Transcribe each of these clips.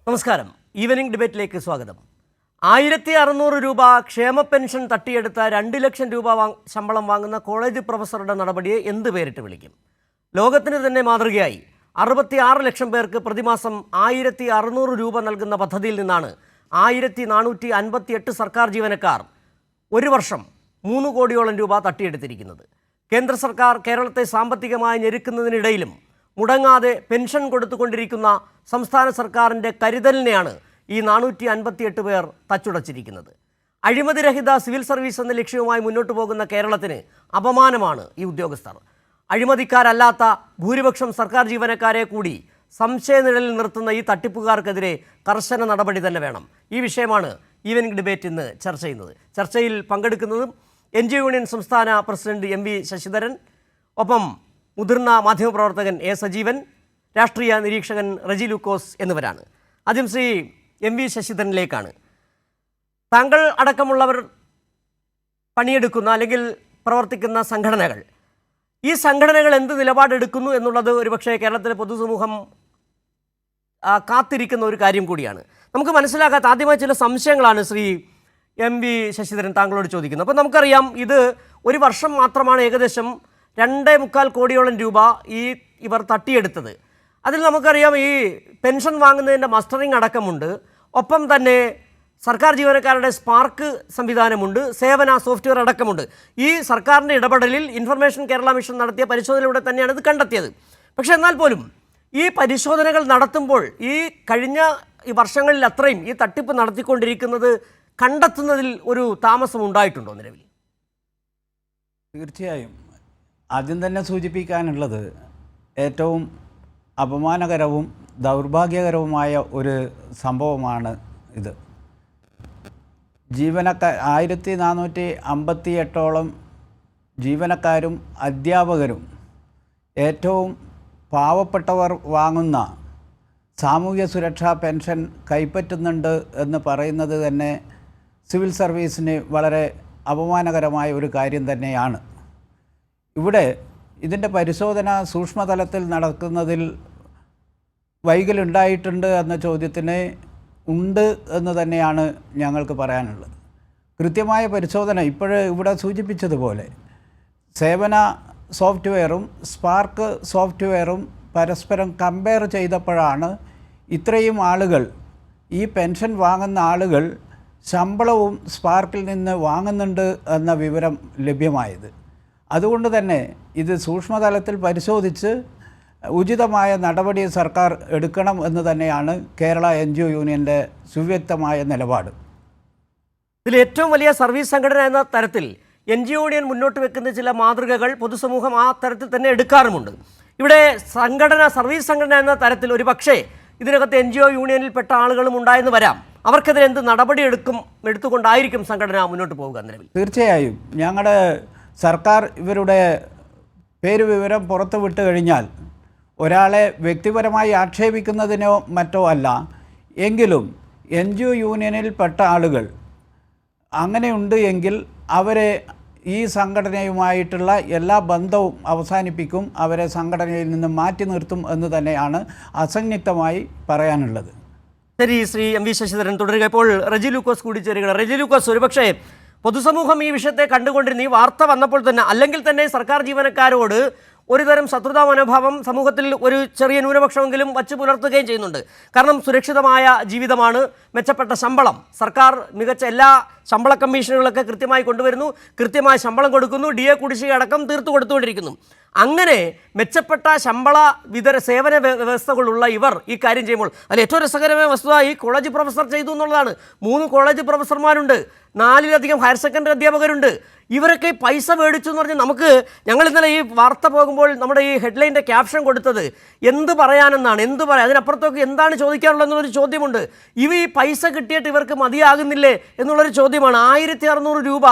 നമസ്കാരം. ഈവനിംഗ് ഡിബേറ്റിലേക്ക് സ്വാഗതം. 1600 രൂപ ക്ഷേമ പെൻഷൻ തട്ടിയെടുത്ത 2 ലക്ഷം രൂപ ശമ്പളം വാങ്ങുന്ന കോളേജ് പ്രൊഫസറുടെ നടപടിയെ എന്ത് പേരിട്ട് വിളിക്കും? ലോകത്തിന് തന്നെ മാതൃകയായി 66 ലക്ഷം പേർക്ക് പ്രതിമാസം 1600 രൂപ നൽകുന്ന പദ്ധതിയിൽ നിന്നാണ് 1458 സർക്കാർ ജീവനക്കാർ ഒരു വർഷം 3 കോടിയോളം രൂപ തട്ടിയെടുത്തിരിക്കുന്നത്. കേന്ദ്ര സർക്കാർ കേരളത്തെ സാമ്പത്തികമായി ഞെരുക്കുന്നതിനിടയിലും മുടങ്ങാതെ പെൻഷൻ കൊടുത്തുകൊണ്ടിരിക്കുന്ന സംസ്ഥാന സർക്കാരിൻ്റെ കരുതലിനെയാണ് ഈ 458 പേർ തച്ചുടച്ചിരിക്കുന്നത്. അഴിമതിരഹിത സിവിൽ സർവീസ് എന്ന ലക്ഷ്യവുമായി മുന്നോട്ട് പോകുന്ന കേരളത്തിന് അപമാനമാണ് ഈ ഉദ്യോഗസ്ഥർ. അഴിമതിക്കാരല്ലാത്ത ഭൂരിപക്ഷം സർക്കാർ ജീവനക്കാരെ കൂടി സംശയനിഴലിൽ നിർത്തുന്ന ഈ തട്ടിപ്പുകാർക്കെതിരെ കർശന നടപടി തന്നെ വേണം. ഈ വിഷയമാണ് ഈവനിംഗ് ഡിബേറ്റ് ഇന്ന് ചർച്ച ചെയ്യുന്നത്. ചർച്ചയിൽ പങ്കെടുക്കുന്നതും NGO യൂണിയൻ സംസ്ഥാന പ്രസിഡന്റ് MV ശശിധരൻ, ഒപ്പം മുതിർന്ന മാധ്യമപ്രവർത്തകൻ A സജീവൻ, രാഷ്ട്രീയ നിരീക്ഷകൻ റെജി ലൂക്കോസ് എന്നിവരാണ്. ആദ്യം ശ്രീ MV ശശിധരനിലേക്കാണ്. താങ്കൾ അടക്കമുള്ളവർ പണിയെടുക്കുന്ന അല്ലെങ്കിൽ പ്രവർത്തിക്കുന്ന സംഘടനകൾ, ഈ സംഘടനകൾ എന്ത് നിലപാടെടുക്കുന്നു എന്നുള്ളത് ഒരുപക്ഷെ കേരളത്തിലെ പൊതുസമൂഹം കാത്തിരിക്കുന്ന ഒരു കാര്യം കൂടിയാണ്. നമുക്ക് മനസ്സിലാക്കാത്ത ആദ്യമായി ചില സംശയങ്ങളാണ് ശ്രീ MV ശശിധരൻ താങ്കളോട് ചോദിക്കുന്നത്. അപ്പോൾ നമുക്കറിയാം, ഇത് ഒരു വർഷം മാത്രമാണ് ഏകദേശം 2.25 കോടിയോളം രൂപ ഇവർ തട്ടിയെടുത്തത്. അതിൽ നമുക്കറിയാം, ഈ പെൻഷൻ വാങ്ങുന്നതിൻ്റെ മസ്റ്ററിംഗ് അടക്കമുണ്ട്. ഒപ്പം തന്നെ സർക്കാർ ജീവനക്കാരുടെ സ്പാർക്ക് സംവിധാനമുണ്ട്, സേവന സോഫ്റ്റ്വെയർ അടക്കമുണ്ട്. ഈ സർക്കാരിൻ്റെ ഇടപെടലിൽ ഇൻഫർമേഷൻ കേരള മിഷൻ നടത്തിയ പരിശോധനയിലൂടെ തന്നെയാണ് ഇത് കണ്ടെത്തിയത്. പക്ഷേ എന്നാൽ പോലും ഈ പരിശോധനകൾ നടത്തുമ്പോൾ ഈ കഴിഞ്ഞ വർഷങ്ങളിൽ അത്രയും ഈ തട്ടിപ്പ് നടത്തിക്കൊണ്ടിരിക്കുന്നത് കണ്ടെത്തുന്നതിൽ ഒരു താമസം ഉണ്ടായിട്ടുണ്ടോ നിലവിൽ? തീർച്ചയായും. ആദ്യം തന്നെ സൂചിപ്പിക്കാനുള്ളത്, ഏറ്റവും അപമാനകരവും ദൗർഭാഗ്യകരവുമായ ഒരു സംഭവമാണ് ഇത്. 1458 ജീവനക്കാരും അധ്യാപകരും ഏറ്റവും പാവപ്പെട്ടവർ വാങ്ങുന്ന സാമൂഹ്യ സുരക്ഷാ പെൻഷൻ കൈപ്പറ്റുന്നുണ്ട് എന്ന് പറയുന്നത് തന്നെ സിവിൽ സർവീസിന് വളരെ അപമാനകരമായ ഒരു കാര്യം തന്നെയാണ്. ഇവിടെ ഇതിൻ്റെ പരിശോധന സൂക്ഷ്മതലത്തിൽ നടക്കുന്നതിൽ വൈകലുണ്ടായിട്ടുണ്ട് എന്ന ചോദ്യത്തിന് ഉണ്ട് എന്ന് തന്നെയാണ് ഞങ്ങൾക്ക് പറയാനുള്ളത്. കൃത്യമായ പരിശോധന ഇവിടെ സൂചിപ്പിച്ചതുപോലെ സേവന സോഫ്റ്റ്വെയറും സ്പാർക്ക് സോഫ്റ്റ്വെയറും പരസ്പരം കമ്പയർ ചെയ്തപ്പോഴാണ് ഇത്രയും ആളുകൾ, ഈ പെൻഷൻ വാങ്ങുന്ന ആളുകൾ ശമ്പളവും സ്പാർക്കിൽ നിന്ന് വാങ്ങുന്നുണ്ട് എന്ന വിവരം ലഭ്യമായത്. അതുകൊണ്ട് തന്നെ ഇത് സൂക്ഷ്മതലത്തിൽ പരിശോധിച്ച് ഉചിതമായ നടപടി സർക്കാർ എടുക്കണം എന്ന് തന്നെയാണ് കേരള NGO യൂണിയൻ്റെ സുവ്യക്തമായ നിലപാട്. ഇതിൽ ഏറ്റവും വലിയ സർവീസ് സംഘടന എന്ന തരത്തിൽ NGO യൂണിയൻ മുന്നോട്ട് വെക്കുന്ന ചില മാതൃകകൾ പൊതുസമൂഹം ആ തരത്തിൽ തന്നെ എടുക്കാറുമുണ്ട്. ഇവിടെ സർവീസ് സംഘടന എന്ന തരത്തിൽ ഒരു പക്ഷേ ഇതിനകത്ത് NGO യൂണിയനിൽപ്പെട്ട ആളുകളും ഉണ്ടായെന്ന് വരാം. അവർക്കെതിരെ എന്ത് നടപടി എടുത്തുകൊണ്ടായിരിക്കും സംഘടന മുന്നോട്ട് പോവുക നിലവിൽ? തീർച്ചയായും ഞങ്ങളുടെ സർക്കാർ ഇവരുടെ പേരുവിവരം പുറത്തു വിട്ട് കഴിഞ്ഞാൽ ഒരാളെ വ്യക്തിപരമായി ആക്ഷേപിക്കുന്നതിനോ മറ്റോ അല്ല, എങ്കിലും NGO യൂണിയനിൽപ്പെട്ട ആളുകൾ അങ്ങനെയുണ്ട് എങ്കിൽ അവരെ ഈ സംഘടനയുമായിട്ടുള്ള എല്ലാ ബന്ധവും അവസാനിപ്പിക്കും, അവരെ സംഘടനയിൽ നിന്ന് മാറ്റി നിർത്തും എന്ന് തന്നെയാണ് അസംയുക്തമായി പറയാനുള്ളത്. ശരി, ശ്രീ MV ശശിധരൻ തുടരുക. ഇപ്പോൾ റെജി ലൂക്കോസ് കൂടി ചേരുകയാണ്. റെജി ലൂക്കോസ്, ഒരുപക്ഷേ പൊതുസമൂഹം ഈ വിഷയത്തെ കണ്ടുകൊണ്ടിരുന്ന ഈ വാർത്ത വന്നപ്പോൾ തന്നെ, അല്ലെങ്കിൽ തന്നെ സർക്കാർ ജീവനക്കാരോട് ഒരുതരം ശത്രുതാ മനോഭാവം സമൂഹത്തിൽ ഒരു ചെറിയ ന്യൂനപക്ഷമെങ്കിലും വച്ച് പുലർത്തുകയും ചെയ്യുന്നുണ്ട്. കാരണം സുരക്ഷിതമായ ജീവിതമാണ്, മെച്ചപ്പെട്ട ശമ്പളം, സർക്കാർ മികച്ച എല്ലാ ശമ്പള കമ്മീഷനുകളൊക്കെ കൃത്യമായി കൊണ്ടുവരുന്നു, കൃത്യമായ ശമ്പളം കൊടുക്കുന്നു, DA കുടിശ്ശിക അടക്കം തീർത്തു കൊടുത്തുകൊണ്ടിരിക്കുന്നു. അങ്ങനെ മെച്ചപ്പെട്ട ശമ്പള സേവന വ്യവസ്ഥകളുള്ള ഇവർ ഈ കാര്യം ചെയ്യുമ്പോൾ അതിൽ ഏറ്റവും രസകരമായ വസ്തുത ഈ കോളേജ് പ്രൊഫസർ ചെയ്തു എന്നുള്ളതാണ്. 3 കോളേജ് പ്രൊഫസർമാരുണ്ട്, 4-ലധികം ഹയർ സെക്കൻഡറി അധ്യാപകരുണ്ട്. ഇവരൊക്കെ പൈസ മേടിച്ചു എന്ന് പറഞ്ഞ് ഞങ്ങൾ ഇന്നലെ ഈ വാർത്ത പോകുമ്പോൾ നമ്മുടെ ഈ ഹെഡ്ലൈൻ്റെ ക്യാപ്ഷൻ കൊടുത്തത് എന്ത് പറയാനെന്നാണ്. അതിനപ്പുറത്തേക്ക് എന്താണ് ചോദിക്കാനുള്ളത് എന്നുള്ളൊരു ചോദ്യമുണ്ട്. ഈ പൈസ കിട്ടിയിട്ട് ഇവർക്ക് മതിയാകുന്നില്ലേ എന്നുള്ളൊരു ചോദ്യമാണ്. 1600 രൂപ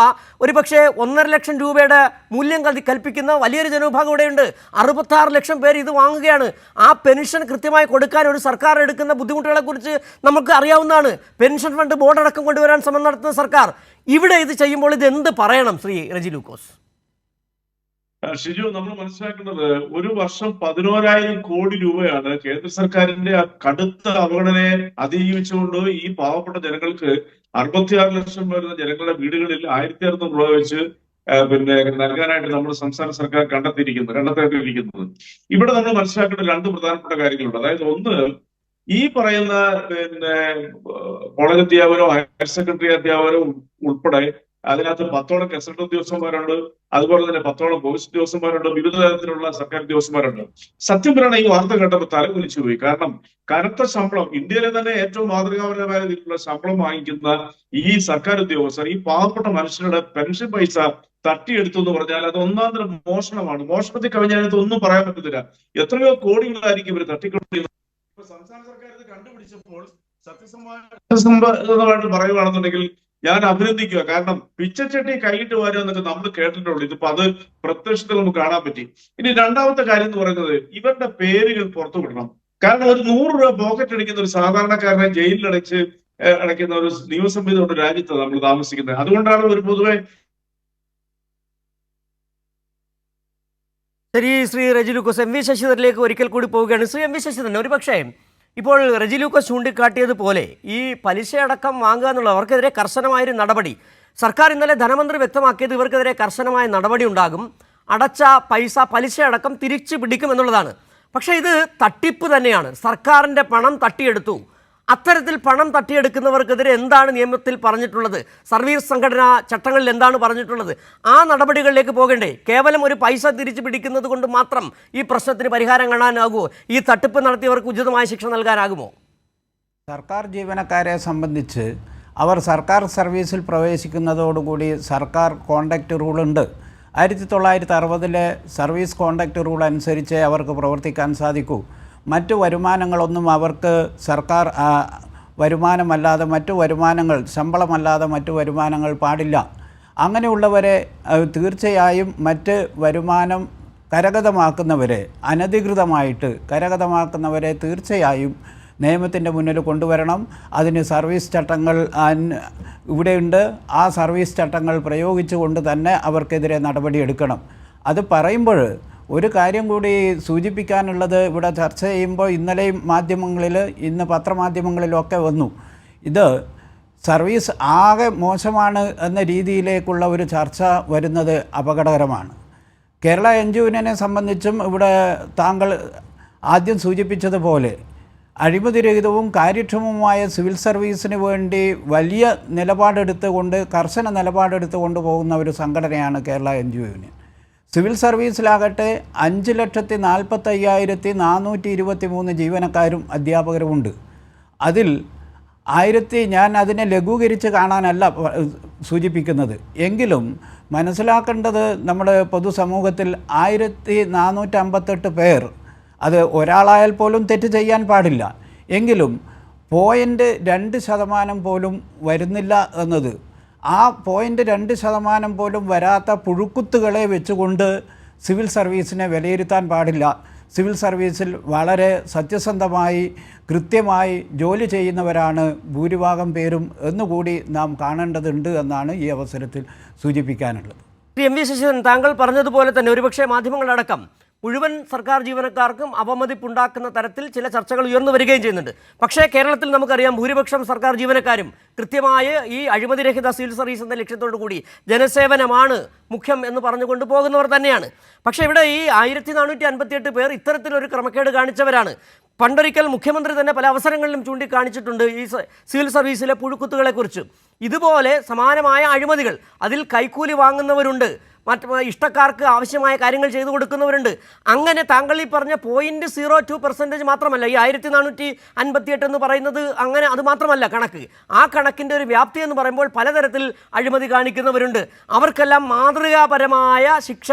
ഒരുപക്ഷെ 1.5 ലക്ഷം രൂപയുടെ മൂല്യം കൽപ്പിക്കുന്ന വലിയൊരു ജനവിഭാഗം ഇവിടെയുണ്ട്. 66 ലക്ഷം പേര് ഇത് വാങ്ങുകയാണ്. ആ പെൻഷൻ കൃത്യമായി കൊടുക്കാൻ ഒരു സർക്കാർ എടുക്കുന്ന ബുദ്ധിമുട്ടുകളെക്കുറിച്ച് നമുക്ക് അറിയാവുന്നതാണ്. പെൻഷൻ ഫണ്ട് ബോർഡ് അടക്കം കൊണ്ടുവരാൻ ശ്രമം നടത്തുന്ന സർക്കാർ ഇവിടെ ഇത് ചെയ്യുമ്പോൾ ഇത് എന്ത് പറയണം ശ്രീ റെജി ലൂക്കോസ്? ഷിജു, നമ്മൾ മനസ്സിലാക്കേണ്ടത് ഒരു വർഷം 11,000 കോടി രൂപയാണ് കേന്ദ്ര സർക്കാരിന്റെ ആ കടുത്ത അവഗണനയെ അതിജീവിച്ചുകൊണ്ട് ഈ പാവപ്പെട്ട ജനങ്ങൾക്ക് 66 ലക്ഷം വരുന്ന ജനങ്ങളുടെ വീടുകളിൽ 1,600 രൂപ വെച്ച് നൽകാനായിട്ട് നമ്മുടെ സംസ്ഥാന സർക്കാർ കണ്ടെത്തിയിരിക്കുന്നത്. ഇവിടെ നമ്മൾ മനസ്സിലാക്കേണ്ട രണ്ട് പ്രധാനപ്പെട്ട കാര്യങ്ങളുണ്ട്. അതായത് ഒന്ന്, ഈ പറയുന്ന കോളേജ് അധ്യാപകരോ ഹയർ സെക്കൻഡറി അധ്യാപകരോ ഉൾപ്പെടെ അതിനകത്ത് 10ഓളം ഗസറ്റ് ഉദ്യോഗസ്ഥന്മാരുണ്ട്, അതുപോലെ തന്നെ 10ഓളം പോലീസ് ഉദ്യോഗസ്ഥന്മാരുണ്ട്, വിവിധ തരത്തിലുള്ള സർക്കാർ ഉദ്യോഗസ്ഥന്മാരുണ്ട്. സത്യം പറയണ ഈ വാർത്ത കേട്ടപ്പോൾ തലകുലിച്ചു പോയി. കാരണം കനത്ത ശമ്പളം, ഇന്ത്യയിലെ തന്നെ ഏറ്റവും മാതൃകാപരമായ രീതിയിലുള്ള ശമ്പളം വാങ്ങിക്കുന്ന ഈ സർക്കാർ ഉദ്യോഗസ്ഥർ ഈ പാവപ്പെട്ട മനുഷ്യരുടെ പെൻഷൻ പൈസ തട്ടിയെടുത്തു എന്ന് പറഞ്ഞാൽ അത് ഒന്നാന്തരം മോഷണമാണ്. മോഷണത്തിൽ കവിഞ്ഞതിനകത്ത് ഒന്നും പറയാൻ പറ്റത്തില്ല. എത്രയോ കോടികളായിരിക്കും ഇവർ തട്ടിക്കൊണ്ടിരുന്നത്. സംസ്ഥാന സർക്കാർ ഇത് കണ്ടുപിടിച്ചപ്പോൾ സത്യസന്ധമായിട്ട് പറയുകയാണെന്നുണ്ടെങ്കിൽ ഞാൻ അഭിനന്ദിക്കുക. കാരണം പിച്ചച്ചട്ടി കൈയിട്ട് വാരുക എന്നൊക്കെ നമ്മൾ കേട്ടിട്ടുള്ളൂ. ഇതിപ്പോ അത് പ്രത്യക്ഷത്തിൽ നമുക്ക് കാണാൻ പറ്റി. ഇനി രണ്ടാമത്തെ കാര്യം എന്ന് പറയുന്നത്, ഇവരുടെ പേരുകൾ പുറത്തു വിടണം. കാരണം ഒരു 100 രൂപ പോക്കറ്റ് അടിക്കുന്ന ഒരു സാധാരണക്കാരനെ ജയിലിൽ അടയ്ക്കുന്ന ഒരു നിയമസംഹിതയുടെ രാജ്യത്താണ് നമ്മൾ താമസിക്കുന്നത്. അതുകൊണ്ടാണ് ഒരു പൊതുവെ ശരി. ശ്രീ റെജി ലൂക്കോസ്, എം വി ശശിധരനിലേക്ക് ഒരിക്കൽ കൂടി പോവുകയാണ്. ശ്രീ എം വി ശശിധരൻ, ഒരു പക്ഷേ ഇപ്പോൾ റെജി ലൂക്കോസ് ചൂണ്ടിക്കാട്ടിയതുപോലെ ഈ പലിശയടക്കം വാങ്ങുക എന്നുള്ളവർക്കെതിരെ കർശനമായൊരു നടപടി സർക്കാർ ഇന്നലെ ധനമന്ത്രി വ്യക്തമാക്കിയത്, ഇവർക്കെതിരെ കർശനമായ നടപടി ഉണ്ടാകും, അടച്ച പലിശയടക്കം തിരിച്ചു പിടിക്കുമെന്നുള്ളതാണ്. പക്ഷേ ഇത് തട്ടിപ്പ് തന്നെയാണ്. സർക്കാരിൻ്റെ പണം തട്ടിയെടുത്തു. അത്തരത്തിൽ പണം തട്ടിയെടുക്കുന്നവർക്കെതിരെ എന്താണ് നിയമത്തിൽ പറഞ്ഞിട്ടുള്ളത്? സർവീസ് സംഘടനാ ചട്ടങ്ങളിൽ എന്താണ് പറഞ്ഞിട്ടുള്ളത്? ആ നടപടികളിലേക്ക് പോകണ്ടേ? കേവലം ഒരു പൈസ തിരിച്ചു പിടിക്കുന്നത് കൊണ്ട് മാത്രം ഈ പ്രശ്നത്തിന് പരിഹാരം കാണാനാകുമോ? ഈ തട്ടിപ്പ് നടത്തിയവർക്ക് ഉചിതമായ ശിക്ഷ നൽകാനാകുമോ? സർക്കാർ ജീവനക്കാരെ സംബന്ധിച്ച് അവർ സർക്കാർ സർവീസിൽ പ്രവേശിക്കുന്നതോടുകൂടി സർക്കാർ കോണ്ടാക്റ്റ് റൂളുണ്ട്. 1960 സർവീസ് കോണ്ടാക്റ്റ് റൂൾ അനുസരിച്ച് അവർക്ക് പ്രവർത്തിക്കാൻ സാധിക്കൂ. മറ്റു വരുമാനങ്ങളൊന്നും അവർക്ക് സർക്കാർ വരുമാനമല്ലാതെ മറ്റു വരുമാനങ്ങൾ, ശമ്പളമല്ലാതെ മറ്റു വരുമാനങ്ങൾ പാടില്ല. അങ്ങനെയുള്ളവരെ തീർച്ചയായും മറ്റ് വരുമാനം കരഗതമാക്കുന്നവരെ, അനധികൃതമായിട്ട് കരഗതമാക്കുന്നവരെ തീർച്ചയായും നിയമത്തിൻ്റെ മുന്നിൽ കൊണ്ടുവരണം. അതിന് സർവീസ് ചട്ടങ്ങൾ ഇവിടെയുണ്ട്. ആ സർവീസ് ചട്ടങ്ങൾ പ്രയോഗിച്ചുകൊണ്ട് തന്നെ അവർക്കെതിരെ നടപടിയെടുക്കണം. അത് പറയുമ്പോൾ ഒരു കാര്യം കൂടി സൂചിപ്പിക്കാനുള്ളത്, ഇവിടെ ചർച്ച ചെയ്യുമ്പോൾ ഇന്നലെയും മാധ്യമങ്ങളിൽ, ഇന്ന് പത്രമാധ്യമങ്ങളിലൊക്കെ വന്നു, ഇത് സർവീസ് ആകെ മോശമാണ് എന്ന രീതിയിലേക്കുള്ള ഒരു ചർച്ച വരുന്നത് അപകടകരമാണ്. കേരള എൻജിഒനെ സംബന്ധിച്ചും ഇവിടെ താങ്കൾ ആദ്യം സൂചിപ്പിച്ചതുപോലെ അഴിമതിരഹിതവും കാര്യക്ഷമവുമായ സിവിൽ സർവീസിന് വേണ്ടി വലിയ നിലപാടെടുത്തുകൊണ്ട്, കർശന നിലപാടെടുത്തുകൊണ്ട് പോകുന്ന ഒരു സംഘടനയാണ് കേരള എൻജിഒ. സിവിൽ സർവീസിലാകട്ടെ 5,45,423 ജീവനക്കാരും അധ്യാപകരുമുണ്ട്. അതിൽ ഞാൻ അതിനെ ലഘൂകരിച്ച് കാണാനല്ല സൂചിപ്പിക്കുന്നത്. എങ്കിലും മനസ്സിലാക്കേണ്ടത്, നമ്മുടെ പൊതുസമൂഹത്തിൽ 1,458 പേർ, അത് ഒരാളായാൽ പോലും തെറ്റ് ചെയ്യാൻ പാടില്ല, എങ്കിലും 0.2% പോലും വരുന്നില്ല എന്നത്, ആ 0.2% പോലും വരാത്ത പുഴുക്കുത്തുകളെ വെച്ചുകൊണ്ട് സിവിൽ സർവീസിനെ വിലയിരുത്താൻ പാടില്ല. സിവിൽ സർവീസിൽ വളരെ സത്യസന്ധമായി കൃത്യമായി ജോലി ചെയ്യുന്നവരാണ് ഭൂരിഭാഗം പേരും എന്നുകൂടി നാം കാണേണ്ടതുണ്ട് എന്നാണ് ഈ അവസരത്തിൽ സൂചിപ്പിക്കാനുള്ളത്. എം വി ശശിധരൻ, താങ്കൾ പറഞ്ഞതുപോലെ തന്നെ ഒരുപക്ഷെ മാധ്യമങ്ങളടക്കം മുഴുവൻ സർക്കാർ ജീവനക്കാർക്കും അവമതിപ്പുണ്ടാക്കുന്ന തരത്തിൽ ചില ചർച്ചകൾ ഉയർന്നു വരികയും ചെയ്യുന്നുണ്ട്. പക്ഷേ കേരളത്തിൽ നമുക്കറിയാം, ഭൂരിപക്ഷം സർക്കാർ ജീവനക്കാരും കൃത്യമായ ഈ അഴിമതിരഹിത സിവിൽ സർവീസ് എന്ന ലക്ഷ്യത്തോടു കൂടി ജനസേവനമാണ് മുഖ്യം എന്ന് പറഞ്ഞുകൊണ്ട് പോകുന്നവർ തന്നെയാണ്. പക്ഷേ ഇവിടെ ഈ 1,458 പേർ ഇത്തരത്തിലൊരു ക്രമക്കേട് കാണിച്ചവരാണ്. പണ്ടൊരിക്കൽ മുഖ്യമന്ത്രി തന്നെ പല അവസരങ്ങളിലും ചൂണ്ടിക്കാണിച്ചിട്ടുണ്ട് ഈ സിവിൽ സർവീസിലെ പുഴുക്കുത്തുകളെക്കുറിച്ച്. ഇതുപോലെ സമാനമായ അഴിമതികൾ, അതിൽ കൈക്കൂലി വാങ്ങുന്നവരുണ്ട്, മറ്റ് ഇഷ്ടക്കാർക്ക് ആവശ്യമായ കാര്യങ്ങൾ ചെയ്തു കൊടുക്കുന്നവരുണ്ട്. അങ്ങനെ താങ്കൾ ഈ പറഞ്ഞ 0.02% മാത്രമല്ല, ഈ 1,458 എന്ന് പറയുന്നത് അങ്ങനെ അത് മാത്രമല്ല കണക്ക്. ആ കണക്കിൻ്റെ ഒരു വ്യാപ്തി എന്ന് പറയുമ്പോൾ പലതരത്തിൽ അഴിമതി കാണിക്കുന്നവരുണ്ട്. അവർക്കെല്ലാം മാതൃകാപരമായ ശിക്ഷ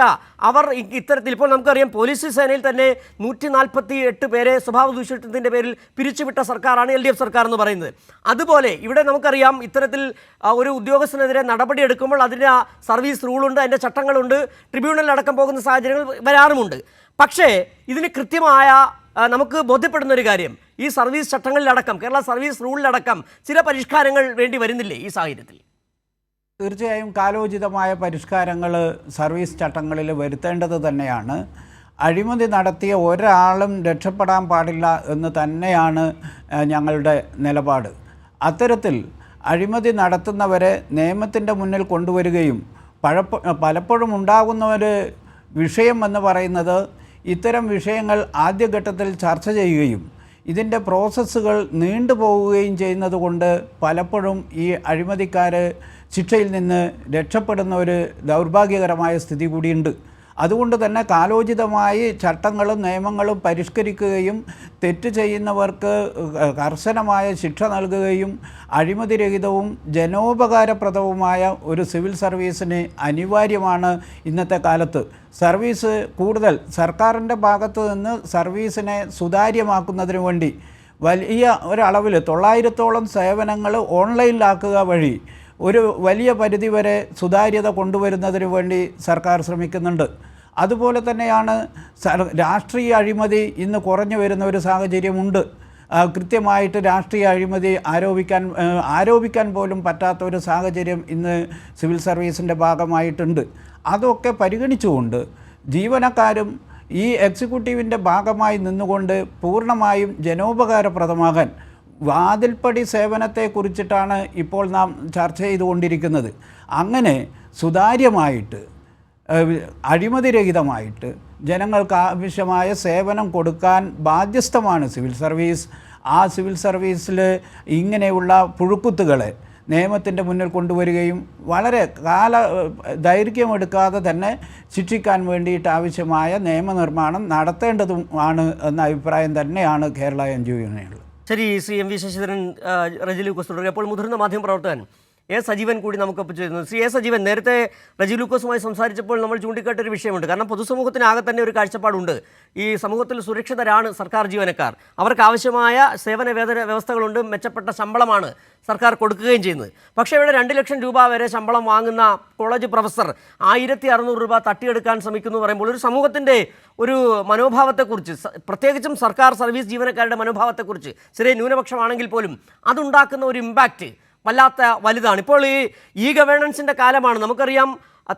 അവർ ഇത്തരത്തിൽ, ഇപ്പോൾ നമുക്കറിയാം പോലീസ് സേനയിൽ തന്നെ 148 പേരെ സ്വഭാവ ദൂഷ്യത്തിൻ്റെ പേരിൽ പിരിച്ചുവിട്ട സർക്കാരാണ് LDF സർക്കാർ എന്ന് പറയുന്നത്. അതുപോലെ ഇവിടെ നമുക്കറിയാം, ഇത്തരത്തിൽ ഒരു ഉദ്യോഗസ്ഥനെതിരെ നടപടിയെടുക്കുമ്പോൾ അതിൻ്റെ സർവീസ് റൂളുണ്ട്, അതിൻ്റെ ചട്ടങ്ങളുണ്ട്, ട്രിബ്യൂണലിലടക്കം പോകുന്ന സാഹചര്യങ്ങൾ വരാറുമുണ്ട്. പക്ഷേ ഇതിന് കൃത്യമായ നമുക്ക് ബോധ്യപ്പെടുന്ന ഒരു കാര്യം, ഈ സർവീസ് ചട്ടങ്ങളിലടക്കം, കേരള സർവീസ് റൂളിലടക്കം ചില പരിഷ്കാരങ്ങൾ വേണ്ടി വരുന്നില്ലേ ഈ സാഹചര്യത്തിൽ? തീർച്ചയായും കാലോചിതമായ പരിഷ്കാരങ്ങൾ സർവീസ് ചട്ടങ്ങളിൽ വരുത്തേണ്ടത് തന്നെയാണ്. അഴിമതി നടത്തിയ ഒരാളും രക്ഷപ്പെടാൻ പാടില്ല എന്ന് തന്നെയാണ് ഞങ്ങളുടെ നിലപാട്. അത്തരത്തിൽ അഴിമതി നടത്തുന്നവരെ നിയമത്തിൻ്റെ മുന്നിൽ കൊണ്ടുവരികയും പലപ്പോഴും ഉണ്ടാകുന്ന ഒരു വിഷയം എന്ന് പറയുന്നത് ഇത്തരം വിഷയങ്ങൾ ആദ്യഘട്ടത്തിൽ ചർച്ച ചെയ്യുകയും ഇതിൻ്റെ പ്രോസസ്സുകൾ നീണ്ടുപോവുകയും ചെയ്യുന്നത് കൊണ്ട് പലപ്പോഴും ഈ അഴിമതിക്കാർ ശിക്ഷയിൽ നിന്ന് രക്ഷപ്പെടുന്ന ഒരു ദൗർഭാഗ്യകരമായ സ്ഥിതി കൂടിയുണ്ട്. അതുകൊണ്ട് തന്നെ കാലോചിതമായി ചട്ടങ്ങളും നിയമങ്ങളും പരിഷ്കരിക്കുകയും തെറ്റ് ചെയ്യുന്നവർക്ക് കർശനമായ ശിക്ഷ നൽകുകയും അഴിമതിരഹിതവും ജനോപകാരപ്രദവുമായ ഒരു സിവിൽ സർവീസിന് അനിവാര്യമാണ് ഇന്നത്തെ കാലത്ത്. സർവീസ് കൂടുതൽ സർക്കാരിൻ്റെ ഭാഗത്ത് നിന്ന് സർവീസിനെ സുതാര്യമാക്കുന്നതിന് വേണ്ടി വലിയ ഒരളവിൽ 900ഓളം സേവനങ്ങൾ ഓൺലൈനിലാക്കുക വഴി ഒരു വലിയ പരിധിവരെ സുതാര്യത കൊണ്ടുവരുന്നതിന് വേണ്ടി സർക്കാർ ശ്രമിക്കുന്നുണ്ട്. അതുപോലെ തന്നെയാണ് രാഷ്ട്രീയ അഴിമതി ഇന്ന് കുറഞ്ഞു വരുന്ന ഒരു സാഹചര്യമുണ്ട്. കൃത്യമായിട്ട് രാഷ്ട്രീയ അഴിമതി ആരോപിക്കാൻ പോലും പറ്റാത്ത ഒരു സാഹചര്യം ഇന്ന് സിവിൽ സർവീസിൻ്റെ ഭാഗമായിട്ടുണ്ട്. അതൊക്കെ പരിഗണിച്ചുകൊണ്ട് ജീവനക്കാരും ഈ എക്സിക്യൂട്ടീവിൻ്റെ ഭാഗമായി നിന്നുകൊണ്ട് പൂർണ്ണമായും ജനോപകാരപ്രദമാകാൻ വാതിൽപ്പടി സേവനത്തെക്കുറിച്ചിട്ടാണ് ഇപ്പോൾ നാം ചർച്ച ചെയ്തുകൊണ്ടിരിക്കുന്നത്. അങ്ങനെ സുതാര്യമായിട്ട് അഴിമതിരഹിതമായിട്ട് ജനങ്ങൾക്ക് ആവശ്യമായ സേവനം കൊടുക്കാൻ ബാധ്യസ്ഥമാണ് സിവിൽ സർവീസ്. ആ സിവിൽ സർവീസിൽ ഇങ്ങനെയുള്ള പുഴുക്കുത്തുകളെ നിയമത്തിൻ്റെ മുന്നിൽ കൊണ്ടുവരികയും വളരെ ദൈർഘ്യമെടുക്കാതെ തന്നെ ശിക്ഷിക്കാൻ വേണ്ടിയിട്ട് ആവശ്യമായ നിയമനിർമ്മാണം നടത്തേണ്ടതുമാണ് എന്ന അഭിപ്രായം തന്നെയാണ് കേരള NGO യൂണിയനുള്ളത്. ശരി, ശ്രീ എം വി ശശിധരൻ, റജി ലൂക്കോസ് തുടരുക. അപ്പോൾ മുതിർന്ന മാധ്യമപ്രവർത്തകൻ എ സജീവൻ കൂടി നമുക്കൊപ്പം ചേരുന്നു. ശ്രീ എ സജീവൻ, നേരത്തെ റജി ലൂക്കോസുമായി സംസാരിച്ചപ്പോൾ നമ്മൾ ചൂണ്ടിക്കാട്ടൊരു വിഷയമുണ്ട്. കാരണം പൊതുസമൂഹത്തിനാകെ തന്നെ ഒരു കാഴ്ചപ്പാടുണ്ട്, ഈ സമൂഹത്തിൽ സുരക്ഷിതരാണ് സർക്കാർ ജീവനക്കാർ, അവർക്ക് ആവശ്യമായ സേവന വേതന വ്യവസ്ഥകളുണ്ട്, മെച്ചപ്പെട്ട ശമ്പളമാണ് സർക്കാർ കൊടുക്കുകയും ചെയ്യുന്നത്. പക്ഷേ ഇവിടെ 2 ലക്ഷം രൂപ വരെ ശമ്പളം വാങ്ങുന്ന കോളേജ് പ്രൊഫസർ 1600 രൂപ തട്ടിയെടുക്കാൻ ശ്രമിക്കുന്നു പറയുമ്പോൾ ഒരു സമൂഹത്തിൻ്റെ ഒരു മനോഭാവത്തെക്കുറിച്ച്, പ്രത്യേകിച്ചും സർക്കാർ സർവീസ് ജീവനക്കാരുടെ മനോഭാവത്തെക്കുറിച്ച്, ചെറിയ ന്യൂനപക്ഷമാണെങ്കിൽ പോലും അതുണ്ടാക്കുന്ന ഒരു ഇമ്പാക്റ്റ് വല്ലാത്ത വലുതാണ്. ഇപ്പോൾ ഈ ഗവേണൻസിൻ്റെ കാലമാണ്. നമുക്കറിയാം,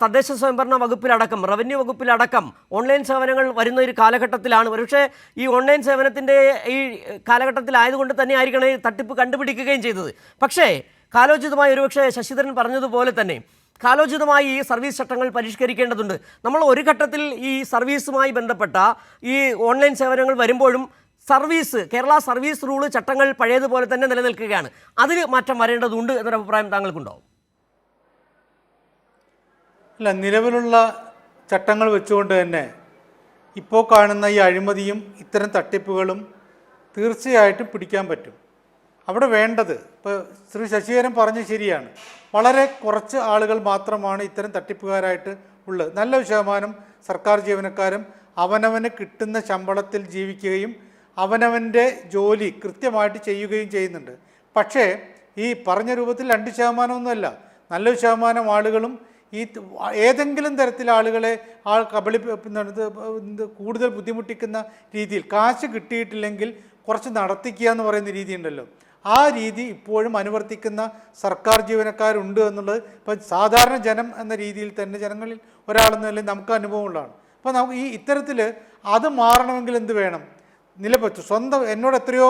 തദ്ദേശ സ്വയംഭരണ വകുപ്പിലടക്കം റവന്യൂ വകുപ്പിലടക്കം ഓൺലൈൻ സേവനങ്ങൾ വരുന്ന ഒരു കാലഘട്ടത്തിലാണ്. ഒരുപക്ഷെ ഈ ഓൺലൈൻ സേവനത്തിൻ്റെ ഈ കാലഘട്ടത്തിലായതുകൊണ്ട് തന്നെ ആയിരിക്കണം ഈ തട്ടിപ്പ് കണ്ടുപിടിക്കുകയും ചെയ്തത്. പക്ഷേ കാലോചിതമായി ഒരുപക്ഷെ ശശിധരൻ പറഞ്ഞതുപോലെ തന്നെ കാലോചിതമായി ഈ സർവീസ് ചട്ടങ്ങൾ പരിഷ്കരിക്കേണ്ടതുണ്ട്. നമ്മൾ ഒരു ഘട്ടത്തിൽ ഈ സർവീസുമായി ബന്ധപ്പെട്ട ഈ ഓൺലൈൻ സേവനങ്ങൾ വരുമ്പോഴും കേരള സർവീസ് റൂള് ചട്ടങ്ങൾ പഴയതുപോലെ തന്നെ നിലനിൽക്കുകയാണ്. അതിന് മാറ്റം വരേണ്ടതുണ്ട് എന്നൊരു അഭിപ്രായം താങ്കൾക്കുണ്ടോ? അല്ല, നിലവിലുള്ള ചട്ടങ്ങൾ വെച്ചുകൊണ്ട് തന്നെ ഇപ്പോൾ കാണുന്ന ഈ അഴിമതിയും ഇത്തരം തട്ടിപ്പുകളും തീർച്ചയായിട്ടും പിടിക്കാൻ പറ്റും. അവിടെ വേണ്ടത്, ഇപ്പോൾ ശ്രീ ശശിധരൻ പറഞ്ഞത് ശരിയാണ്, വളരെ കുറച്ച് ആളുകൾ മാത്രമാണ് ഇത്തരം തട്ടിപ്പുകാരായിട്ട് ഉള്ളത്. നല്ല ശതമാനം സർക്കാർ ജീവനക്കാരും അവനവന് കിട്ടുന്ന ശമ്പളത്തിൽ ജീവിക്കുകയും അവനവൻ്റെ ജോലി കൃത്യമായിട്ട് ചെയ്യുകയും ചെയ്യുന്നുണ്ട്. പക്ഷേ ഈ പറഞ്ഞ രൂപത്തിൽ 2% നല്ലൊരു ശതമാനം ആളുകളും ഈ ഏതെങ്കിലും തരത്തിൽ ആളുകളെ കൂടുതൽ ബുദ്ധിമുട്ടിക്കുന്ന രീതിയിൽ കാശ് കിട്ടിയിട്ടില്ലെങ്കിൽ കുറച്ച് നടത്തിക്കുക എന്ന് പറയുന്ന രീതി ഉണ്ടല്ലോ, ആ രീതി ഇപ്പോഴും അനുവർത്തിക്കുന്ന സർക്കാർ ജീവനക്കാരുണ്ട് എന്നുള്ളത് ഇപ്പം സാധാരണ ജനം എന്ന രീതിയിൽ തന്നെ ജനങ്ങളിൽ ഒരാളെന്നല്ലേ നമുക്ക് അനുഭവമുള്ളതാണ്. അപ്പോൾ നമുക്ക് ഈ ഇത്തരത്തിൽ അത് മാറണമെങ്കിൽ എന്ത് വേണം? സ്വന്തം എന്നോട് എത്രയോ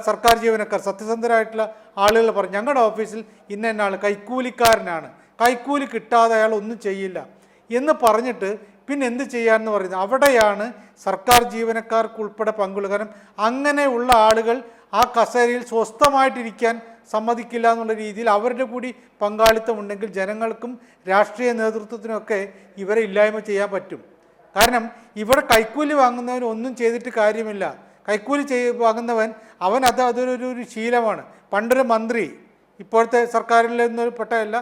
സർക്കാർ ജീവനക്കാർ സത്യസന്ധരായിട്ടുള്ള ആളുകൾ പറഞ്ഞു, ഞങ്ങളുടെ ഓഫീസിൽ ഇന്ന ആൾ കൈക്കൂലിക്കാരനാണ്, കൈക്കൂലി കിട്ടാതെ അയാൾ ഒന്നും ചെയ്യില്ല എന്ന് പറഞ്ഞിട്ട് പിന്നെ എന്ത് ചെയ്യാമെന്ന് പറയുന്നത്. അവിടെയാണ് സർക്കാർ ജീവനക്കാർക്കുൾപ്പെടെ പങ്കുള്ളത്. കാരണം അങ്ങനെയുള്ള ആളുകൾ ആ കസേരയിൽ സ്വസ്ഥമായിട്ടിരിക്കാൻ സമ്മതിക്കില്ല എന്നുള്ള രീതിയിൽ അവരുടെ കൂടി പങ്കാളിത്തം ഉണ്ടെങ്കിൽ ജനങ്ങൾക്കും രാഷ്ട്രീയ നേതൃത്വത്തിനൊക്കെ ഇവരെ ഇല്ലായ്മ ചെയ്യാൻ പറ്റും. കാരണം ഇവിടെ കൈക്കൂലി വാങ്ങുന്നവൻ ഒന്നും ചെയ്തിട്ട് കാര്യമില്ല. കൈക്കൂലി വാങ്ങുന്നവൻ അതൊരു ശീലമാണ്. പണ്ടൊരു മന്ത്രി, ഇപ്പോഴത്തെ സർക്കാരിൽ നിന്നൊരു പെട്ടതല്ല,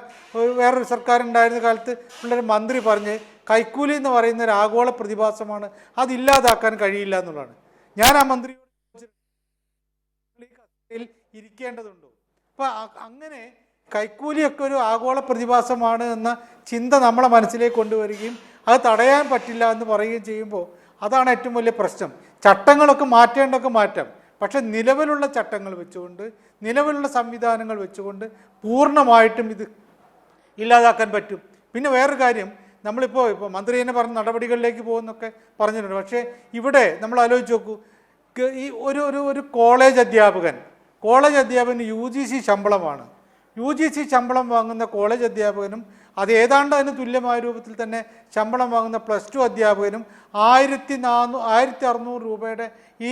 വേറൊരു സർക്കാരുണ്ടായിരുന്ന കാലത്ത് ഉള്ളൊരു മന്ത്രി പറഞ്ഞ് കൈക്കൂലി എന്ന് പറയുന്ന ഒരു ആഗോള പ്രതിഭാസമാണ്, അതില്ലാതാക്കാൻ കഴിയില്ല എന്നുള്ളതാണ്. ഞാൻ ആ മന്ത്രിയോട് ഇരിക്കേണ്ടതുണ്ടോ? അപ്പോൾ അങ്ങനെ കൈക്കൂലിയൊക്കെ ഒരു ആഗോള പ്രതിഭാസമാണ് എന്ന ചിന്ത നമ്മളെ മനസ്സിലേക്ക് കൊണ്ടുവരികയും അത് തടയാൻ പറ്റില്ല എന്ന് പറയുകയും ചെയ്യുമ്പോൾ അതാണ് ഏറ്റവും വലിയ പ്രശ്നം. ചട്ടങ്ങളൊക്കെ മാറ്റേണ്ടതൊക്കെ മാറ്റാം, പക്ഷെ നിലവിലുള്ള ചട്ടങ്ങൾ വെച്ചുകൊണ്ട് നിലവിലുള്ള സംവിധാനങ്ങൾ വെച്ചുകൊണ്ട് പൂർണ്ണമായിട്ടും ഇല്ലാതാക്കാൻ പറ്റും. പിന്നെ വേറൊരു കാര്യം, നമ്മളിപ്പോൾ മന്ത്രി തന്നെ പറഞ്ഞ നടപടികളിലേക്ക് പോകുന്നൊക്കെ പറഞ്ഞിട്ടുണ്ട്. പക്ഷേ ഇവിടെ നമ്മൾ ആലോചിച്ച് നോക്കൂ, ഈ ഒരു കോളേജ് അധ്യാപകന് UGC ശമ്പളമാണ്. UGC ശമ്പളം വാങ്ങുന്ന കോളേജ് അധ്യാപകനും അത് ഏതാണ്ട് അതിന് തുല്യമായ രൂപത്തിൽ തന്നെ ശമ്പളം വാങ്ങുന്ന +2 അധ്യാപകനും 1600 രൂപയുടെ ഈ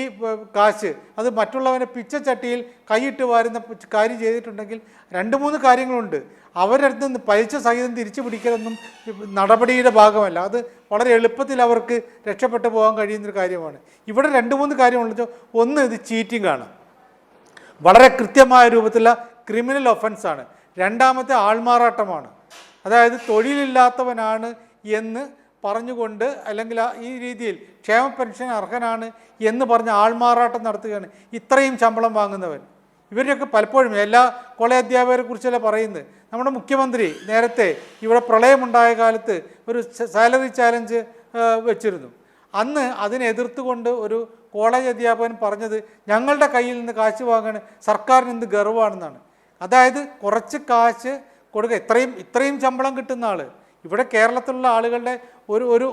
കാശ് അത് മറ്റുള്ളവനെ പിച്ചച്ചട്ടിയിൽ കൈയിട്ട് വാരുന്ന കാര്യം ചെയ്തിട്ടുണ്ടെങ്കിൽ 2-3 കാര്യങ്ങളുണ്ട്. അവരുടെ അടുത്ത് നിന്ന് പലിശ സഹിതം തിരിച്ചു പിടിക്കലൊന്നും നടപടിയുടെ ഭാഗമല്ല. അത് വളരെ എളുപ്പത്തിൽ അവർക്ക് രക്ഷപ്പെട്ടു പോകാൻ കഴിയുന്നൊരു കാര്യമാണ്. ഇവിടെ 2-3 കാര്യമുള്ളത്. ഒന്ന്, ഇത് ചീറ്റിംഗ് ആണ്, വളരെ കൃത്യമായ രൂപത്തിലുള്ള ക്രിമിനൽ ഒഫൻസാണ്. രണ്ടാമത്തെ ആൾമാറാട്ടമാണ്. അതായത് തൊഴിലില്ലാത്തവനാണ് എന്ന് പറഞ്ഞുകൊണ്ട് അല്ലെങ്കിൽ ഈ രീതിയിൽ ക്ഷേമ പെൻഷൻ അർഹനാണ് എന്ന് പറഞ്ഞ് ആൾമാറാട്ടം നടത്തുകയാണ് ഇത്രയും ശമ്പളം വാങ്ങുന്നവൻ. ഇവരെയൊക്കെ പലപ്പോഴും എല്ലാ കോളേജ് അധ്യാപകരെ കുറിച്ചല്ല പറയുന്നത്. നമ്മുടെ മുഖ്യമന്ത്രി നേരത്തെ ഇവിടെ പ്രളയമുണ്ടായ കാലത്ത് ഒരു സാലറി ചാലഞ്ച് വെച്ചിരുന്നു. അന്ന് അതിനെ എതിർത്തുകൊണ്ട് ഒരു കോളേജ് അധ്യാപകൻ പറഞ്ഞത് ഞങ്ങളുടെ കയ്യിൽ നിന്ന് കാശ് വാങ്ങാൻ സർക്കാരിന് എന്ത് ഗർവമാണെന്നാണ്. അതായത് കുറച്ച് കാശ് കൊടുക്കുക, ഇത്രയും ശമ്പളം കിട്ടുന്ന ആൾ. ഇവിടെ കേരളത്തിലുള്ള ആളുകളുടെ ഒരു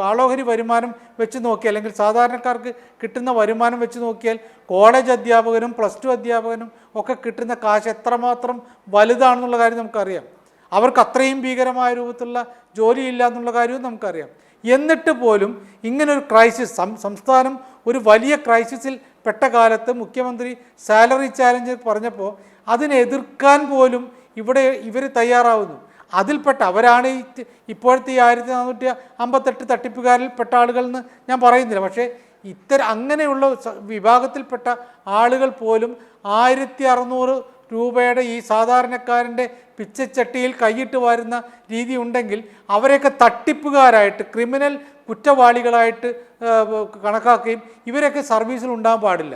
ആളോഹരി വരുമാനം വെച്ച് നോക്കിയാൽ അല്ലെങ്കിൽ സാധാരണക്കാർക്ക് കിട്ടുന്ന വരുമാനം വെച്ച് നോക്കിയാൽ കോളേജ് അധ്യാപകനും +2 അധ്യാപകനും ഒക്കെ കിട്ടുന്ന കാശ് എത്രമാത്രം വലുതാണെന്നുള്ള കാര്യം നമുക്കറിയാം. അവർക്ക് അത്രയും ഭീകരമായ രൂപത്തിലുള്ള ജോലിയില്ല എന്നുള്ള കാര്യവും നമുക്കറിയാം. എന്നിട്ട് പോലും ഇങ്ങനൊരു ക്രൈസിസ്, സംസ്ഥാനം ഒരു വലിയ ക്രൈസിസിൽ പെട്ട കാലത്ത് മുഖ്യമന്ത്രി സാലറി ചാലഞ്ച് പറഞ്ഞപ്പോൾ അതിനെ എതിർക്കാൻ പോലും ഇവർ തയ്യാറാവുന്നു. അതിൽപ്പെട്ട അവരാണ് ഇപ്പോഴത്തെ ഈ 1458 തട്ടിപ്പുകാരിൽ പെട്ട ആളുകൾ എന്ന് ഞാൻ പറയുന്നില്ല. പക്ഷേ അങ്ങനെയുള്ള വിഭാഗത്തിൽപ്പെട്ട ആളുകൾ പോലും 1600 രൂപയുടെ ഈ സാധാരണക്കാരൻ്റെ പിച്ചച്ചട്ടിയിൽ കൈയിട്ട് വാരുന്ന രീതി ഉണ്ടെങ്കിൽ അവരെയൊക്കെ തട്ടിപ്പുകാരായിട്ട് ക്രിമിനൽ കുറ്റവാളികളായിട്ട് കണക്കാക്കുകയും ഇവരൊക്കെ സർവീസിൽ ഉണ്ടാകാൻ പാടില്ല.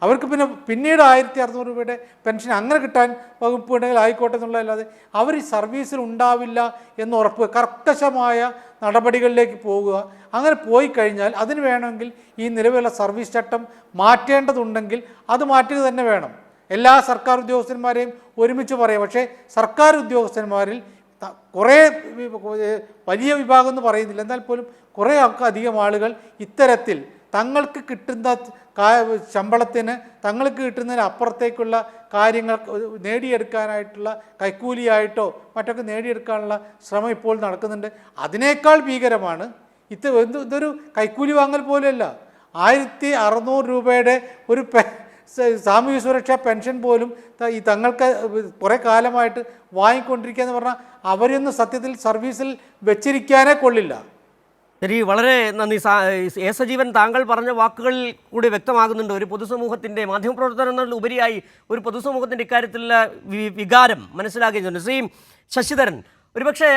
അവർക്ക് പിന്നീട് 1600 രൂപയുടെ പെൻഷൻ അങ്ങനെ കിട്ടാൻ വകുപ്പ് ഉണ്ടെങ്കിൽ ആയിക്കോട്ടെ എന്നുള്ളതല്ലാതെ അവർ ഈ സർവീസിൽ ഉണ്ടാവില്ല എന്ന് ഉറപ്പ്, കർക്കശമായ നടപടികളിലേക്ക് പോകുക. അങ്ങനെ പോയി കഴിഞ്ഞാൽ അതിന് വേണമെങ്കിൽ ഈ നിലവിലുള്ള സർവീസ് ചട്ടം മാറ്റേണ്ടതുണ്ടെങ്കിൽ അത് മാറ്റുക തന്നെ വേണം. എല്ലാ സർക്കാർ ഉദ്യോഗസ്ഥന്മാരെയും ഒരുമിച്ച് പറയാം. പക്ഷേ സർക്കാർ ഉദ്യോഗസ്ഥന്മാരിൽ കുറേ വലിയ വിഭാഗം എന്ന് പറയുന്നില്ല, എന്നാൽ പോലും കുറേ അധികം ആളുകൾ ഇത്തരത്തിൽ തങ്ങൾക്ക് കിട്ടുന്ന ശമ്പളത്തിന് തങ്ങൾക്ക് കിട്ടുന്നതിന് അപ്പുറത്തേക്കുള്ള കാര്യങ്ങൾ നേടിയെടുക്കാനായിട്ടുള്ള കൈക്കൂലിയായിട്ടോ മറ്റൊക്കെ നേടിയെടുക്കാനുള്ള ശ്രമം ഇപ്പോൾ നടക്കുന്നുണ്ട്. അതിനേക്കാൾ ഭീകരമാണ് ഇതൊരു കൈക്കൂലി വാങ്ങൽ പോലെയല്ല. 1600 രൂപയുടെ ഒരു സാമൂഹ്യ സുരക്ഷാ പെൻഷൻ പോലും ഈ തങ്ങൾക്ക് കുറേ കാലമായിട്ട് വാങ്ങിക്കൊണ്ടിരിക്കുക എന്ന് പറഞ്ഞാൽ അവരൊന്നും സത്യത്തിൽ സർവീസിൽ വെച്ചിരിക്കാനേ കൊള്ളില്ല. ശരി, വളരെ നന്ദി. എ സജീവൻ, താങ്കൾ പറഞ്ഞ വാക്കുകളിൽ കൂടി വ്യക്തമാകുന്നുണ്ട് ഒരു പൊതുസമൂഹത്തിൻ്റെ, മാധ്യമപ്രവർത്തനം എന്നുള്ള ഉപരിയായി ഒരു പൊതുസമൂഹത്തിൻ്റെ ഇക്കാര്യത്തിലുള്ള വികാരം മനസ്സിലാക്കിയിട്ടുണ്ട്. ശ്രീ ശശിധരൻ, ഒരുപക്ഷെ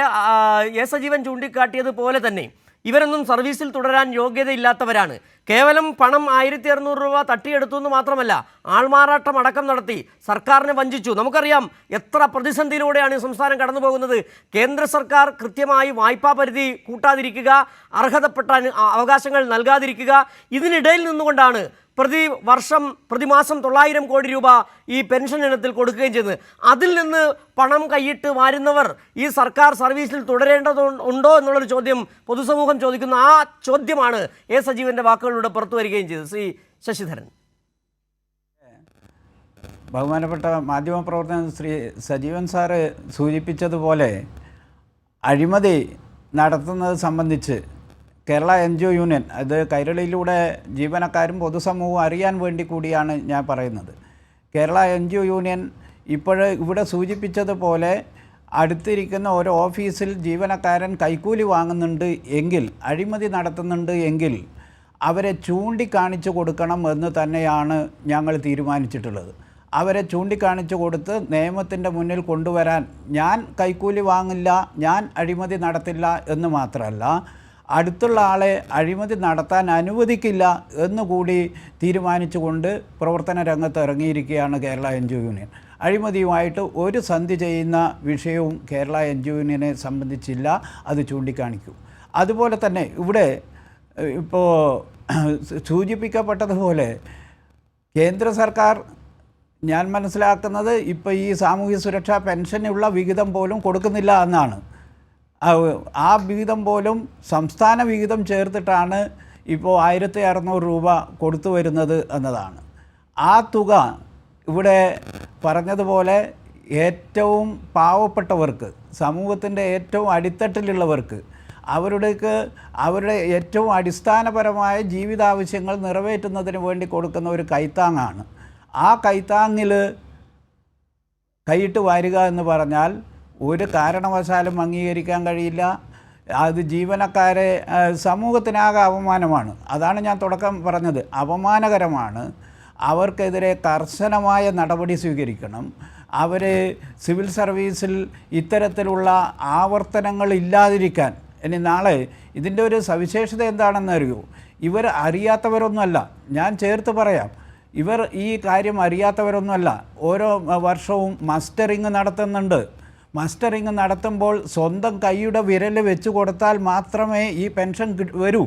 എ സജീവൻ ചൂണ്ടിക്കാട്ടിയതുപോലെ തന്നെ ഇവരൊന്നും സർവീസിൽ തുടരാൻ യോഗ്യതയില്ലാത്തവരാണ്. കേവലം പണം 1600 രൂപ തട്ടിയെടുത്തു എന്ന് മാത്രമല്ല, ആൾമാറാട്ടം അടക്കം നടത്തി സർക്കാരിനെ വഞ്ചിച്ചു. നമുക്കറിയാം എത്ര പ്രതിസന്ധിയിലൂടെയാണ് ഈ സംസ്ഥാനം കടന്നു പോകുന്നത്. കേന്ദ്ര സർക്കാർ കൃത്യമായി വായ്പാ പരിധി കൂട്ടാതിരിക്കുക, അർഹതപ്പെട്ട അവകാശങ്ങൾ നൽകാതിരിക്കുക, ഇതിനിടയിൽ നിന്നുകൊണ്ടാണ് പ്രതിമാസം 900 കോടി രൂപ ഈ പെൻഷൻ ഇനത്തിൽ കൊടുക്കുകയും ചെയ്യുന്നത്. അതിൽ നിന്ന് പണം കൈയിട്ട് വാരുന്നവർ ഈ സർക്കാർ സർവീസിൽ തുടരേണ്ടതുണ്ടോ എന്നുള്ളൊരു ചോദ്യം പൊതുസമൂഹം ചോദിക്കുന്ന ആ ചോദ്യമാണ് എ സജീവൻ്റെ വാക്കുകളിലൂടെ പുറത്തു വരികയും ചെയ്തത്. ശ്രീ ശശിധരൻ. ബഹുമാനപ്പെട്ട മാധ്യമപ്രവർത്തകൻ ശ്രീ സജീവൻ സാറ് സൂചിപ്പിച്ചതുപോലെ അഴിമതി നടത്തുന്നത് സംബന്ധിച്ച് കേരള NGO യൂണിയൻ, അത് കൈരളിയിലൂടെ ജീവനക്കാരും പൊതുസമൂഹവും അറിയാൻ വേണ്ടി കൂടിയാണ് ഞാൻ പറയുന്നത്. കേരള NGO യൂണിയൻ ഇവിടെ സൂചിപ്പിച്ചതുപോലെ അടുത്തിരിക്കുന്ന ഒരു ഓഫീസിൽ ജീവനക്കാരൻ കൈക്കൂലി വാങ്ങുന്നുണ്ട് എങ്കിൽ, അഴിമതി നടത്തുന്നുണ്ട് എങ്കിൽ അവരെ ചൂണ്ടിക്കാണിച്ചു കൊടുക്കണം എന്ന് തന്നെയാണ് ഞങ്ങൾ തീരുമാനിച്ചിട്ടുള്ളത്. അവരെ ചൂണ്ടിക്കാണിച്ചു കൊടുത്ത് നിയമത്തിൻ്റെ മുന്നിൽ കൊണ്ടുവരാൻ, ഞാൻ കൈക്കൂലി വാങ്ങില്ല, ഞാൻ അഴിമതി നടത്തില്ല എന്ന് മാത്രമല്ല, അടുത്തുള്ള ആളെ അഴിമതി നടത്താൻ അനുവദിക്കില്ല എന്നുകൂടി തീരുമാനിച്ചുകൊണ്ട് പ്രവർത്തന രംഗത്ത് ഇറങ്ങിയിരിക്കുകയാണ് കേരള NGO യൂണിയൻ. അഴിമതിയുമായിട്ട് ഒരു സന്ധി ചെയ്യുന്ന വിഷയവും കേരള NGO യൂണിയനെ സംബന്ധിച്ചില്ല, അത് ചൂണ്ടിക്കാണിക്കും. അതുപോലെ തന്നെ ഇവിടെ ഇപ്പോൾ സൂചിപ്പിക്കപ്പെട്ടതുപോലെ കേന്ദ്ര സർക്കാർ ഞാൻ മനസ്സിലാക്കുന്നത് ഇപ്പോൾ ഈ സാമൂഹ്യ സുരക്ഷാ പെൻഷനുള്ള വിഹിതം പോലും കൊടുക്കുന്നില്ല എന്നാണ്. ആ വിഹിതം പോലും സംസ്ഥാന വിഹിതം ചേർത്തിട്ടാണ് ഇപ്പോൾ 1600 രൂപ കൊടുത്തു വരുന്നത് എന്നതാണ്. ആ തുക ഇവിടെ പറഞ്ഞതുപോലെ ഏറ്റവും പാവപ്പെട്ടവർക്ക്, സമൂഹത്തിൻ്റെ ഏറ്റവും അടിത്തട്ടിലുള്ളവർക്ക്, അവരുടെ ഏറ്റവും അടിസ്ഥാനപരമായ ജീവിതാവശ്യങ്ങൾ നിറവേറ്റുന്നതിന് വേണ്ടി കൊടുക്കുന്ന ഒരു കൈത്താങ്ങാണ്. ആ കൈത്താങ്ങിൽ കൈയിട്ട് വാരുക എന്ന് പറഞ്ഞാൽ ഒരു കാരണവശാലും അംഗീകരിക്കാൻ കഴിയില്ല. അത് ജീവനക്കാരെ സമൂഹത്തിനാകെ അപമാനമാണ്. അതാണ് ഞാൻ തുടക്കം പറഞ്ഞത്, അപമാനകരമാണ്. അവർക്കെതിരെ കർശനമായ നടപടി സ്വീകരിക്കണം. അവർ സിവിൽ സർവീസിൽ ഇത്തരത്തിലുള്ള ആവർത്തനങ്ങൾ ഇല്ലാതിരിക്കാൻ. ഇനി നാളെ ഇതിൻ്റെ ഒരു സവിശേഷത എന്താണെന്ന് അറിയൂ, ഇവർ അറിയാത്തവരൊന്നുമല്ല. ഞാൻ ചേർത്ത് പറയാം, ഇവർ ഈ കാര്യം അറിയാത്തവരൊന്നുമല്ല. ഓരോ വർഷവും മസ്റ്ററിങ് നടത്തുന്നുണ്ട്. മസ്റ്ററിങ് നടത്തുമ്പോൾ സ്വന്തം കൈയുടെ വിരൽ വെച്ച് കൊടുത്താൽ മാത്രമേ ഈ പെൻഷൻ വരൂ.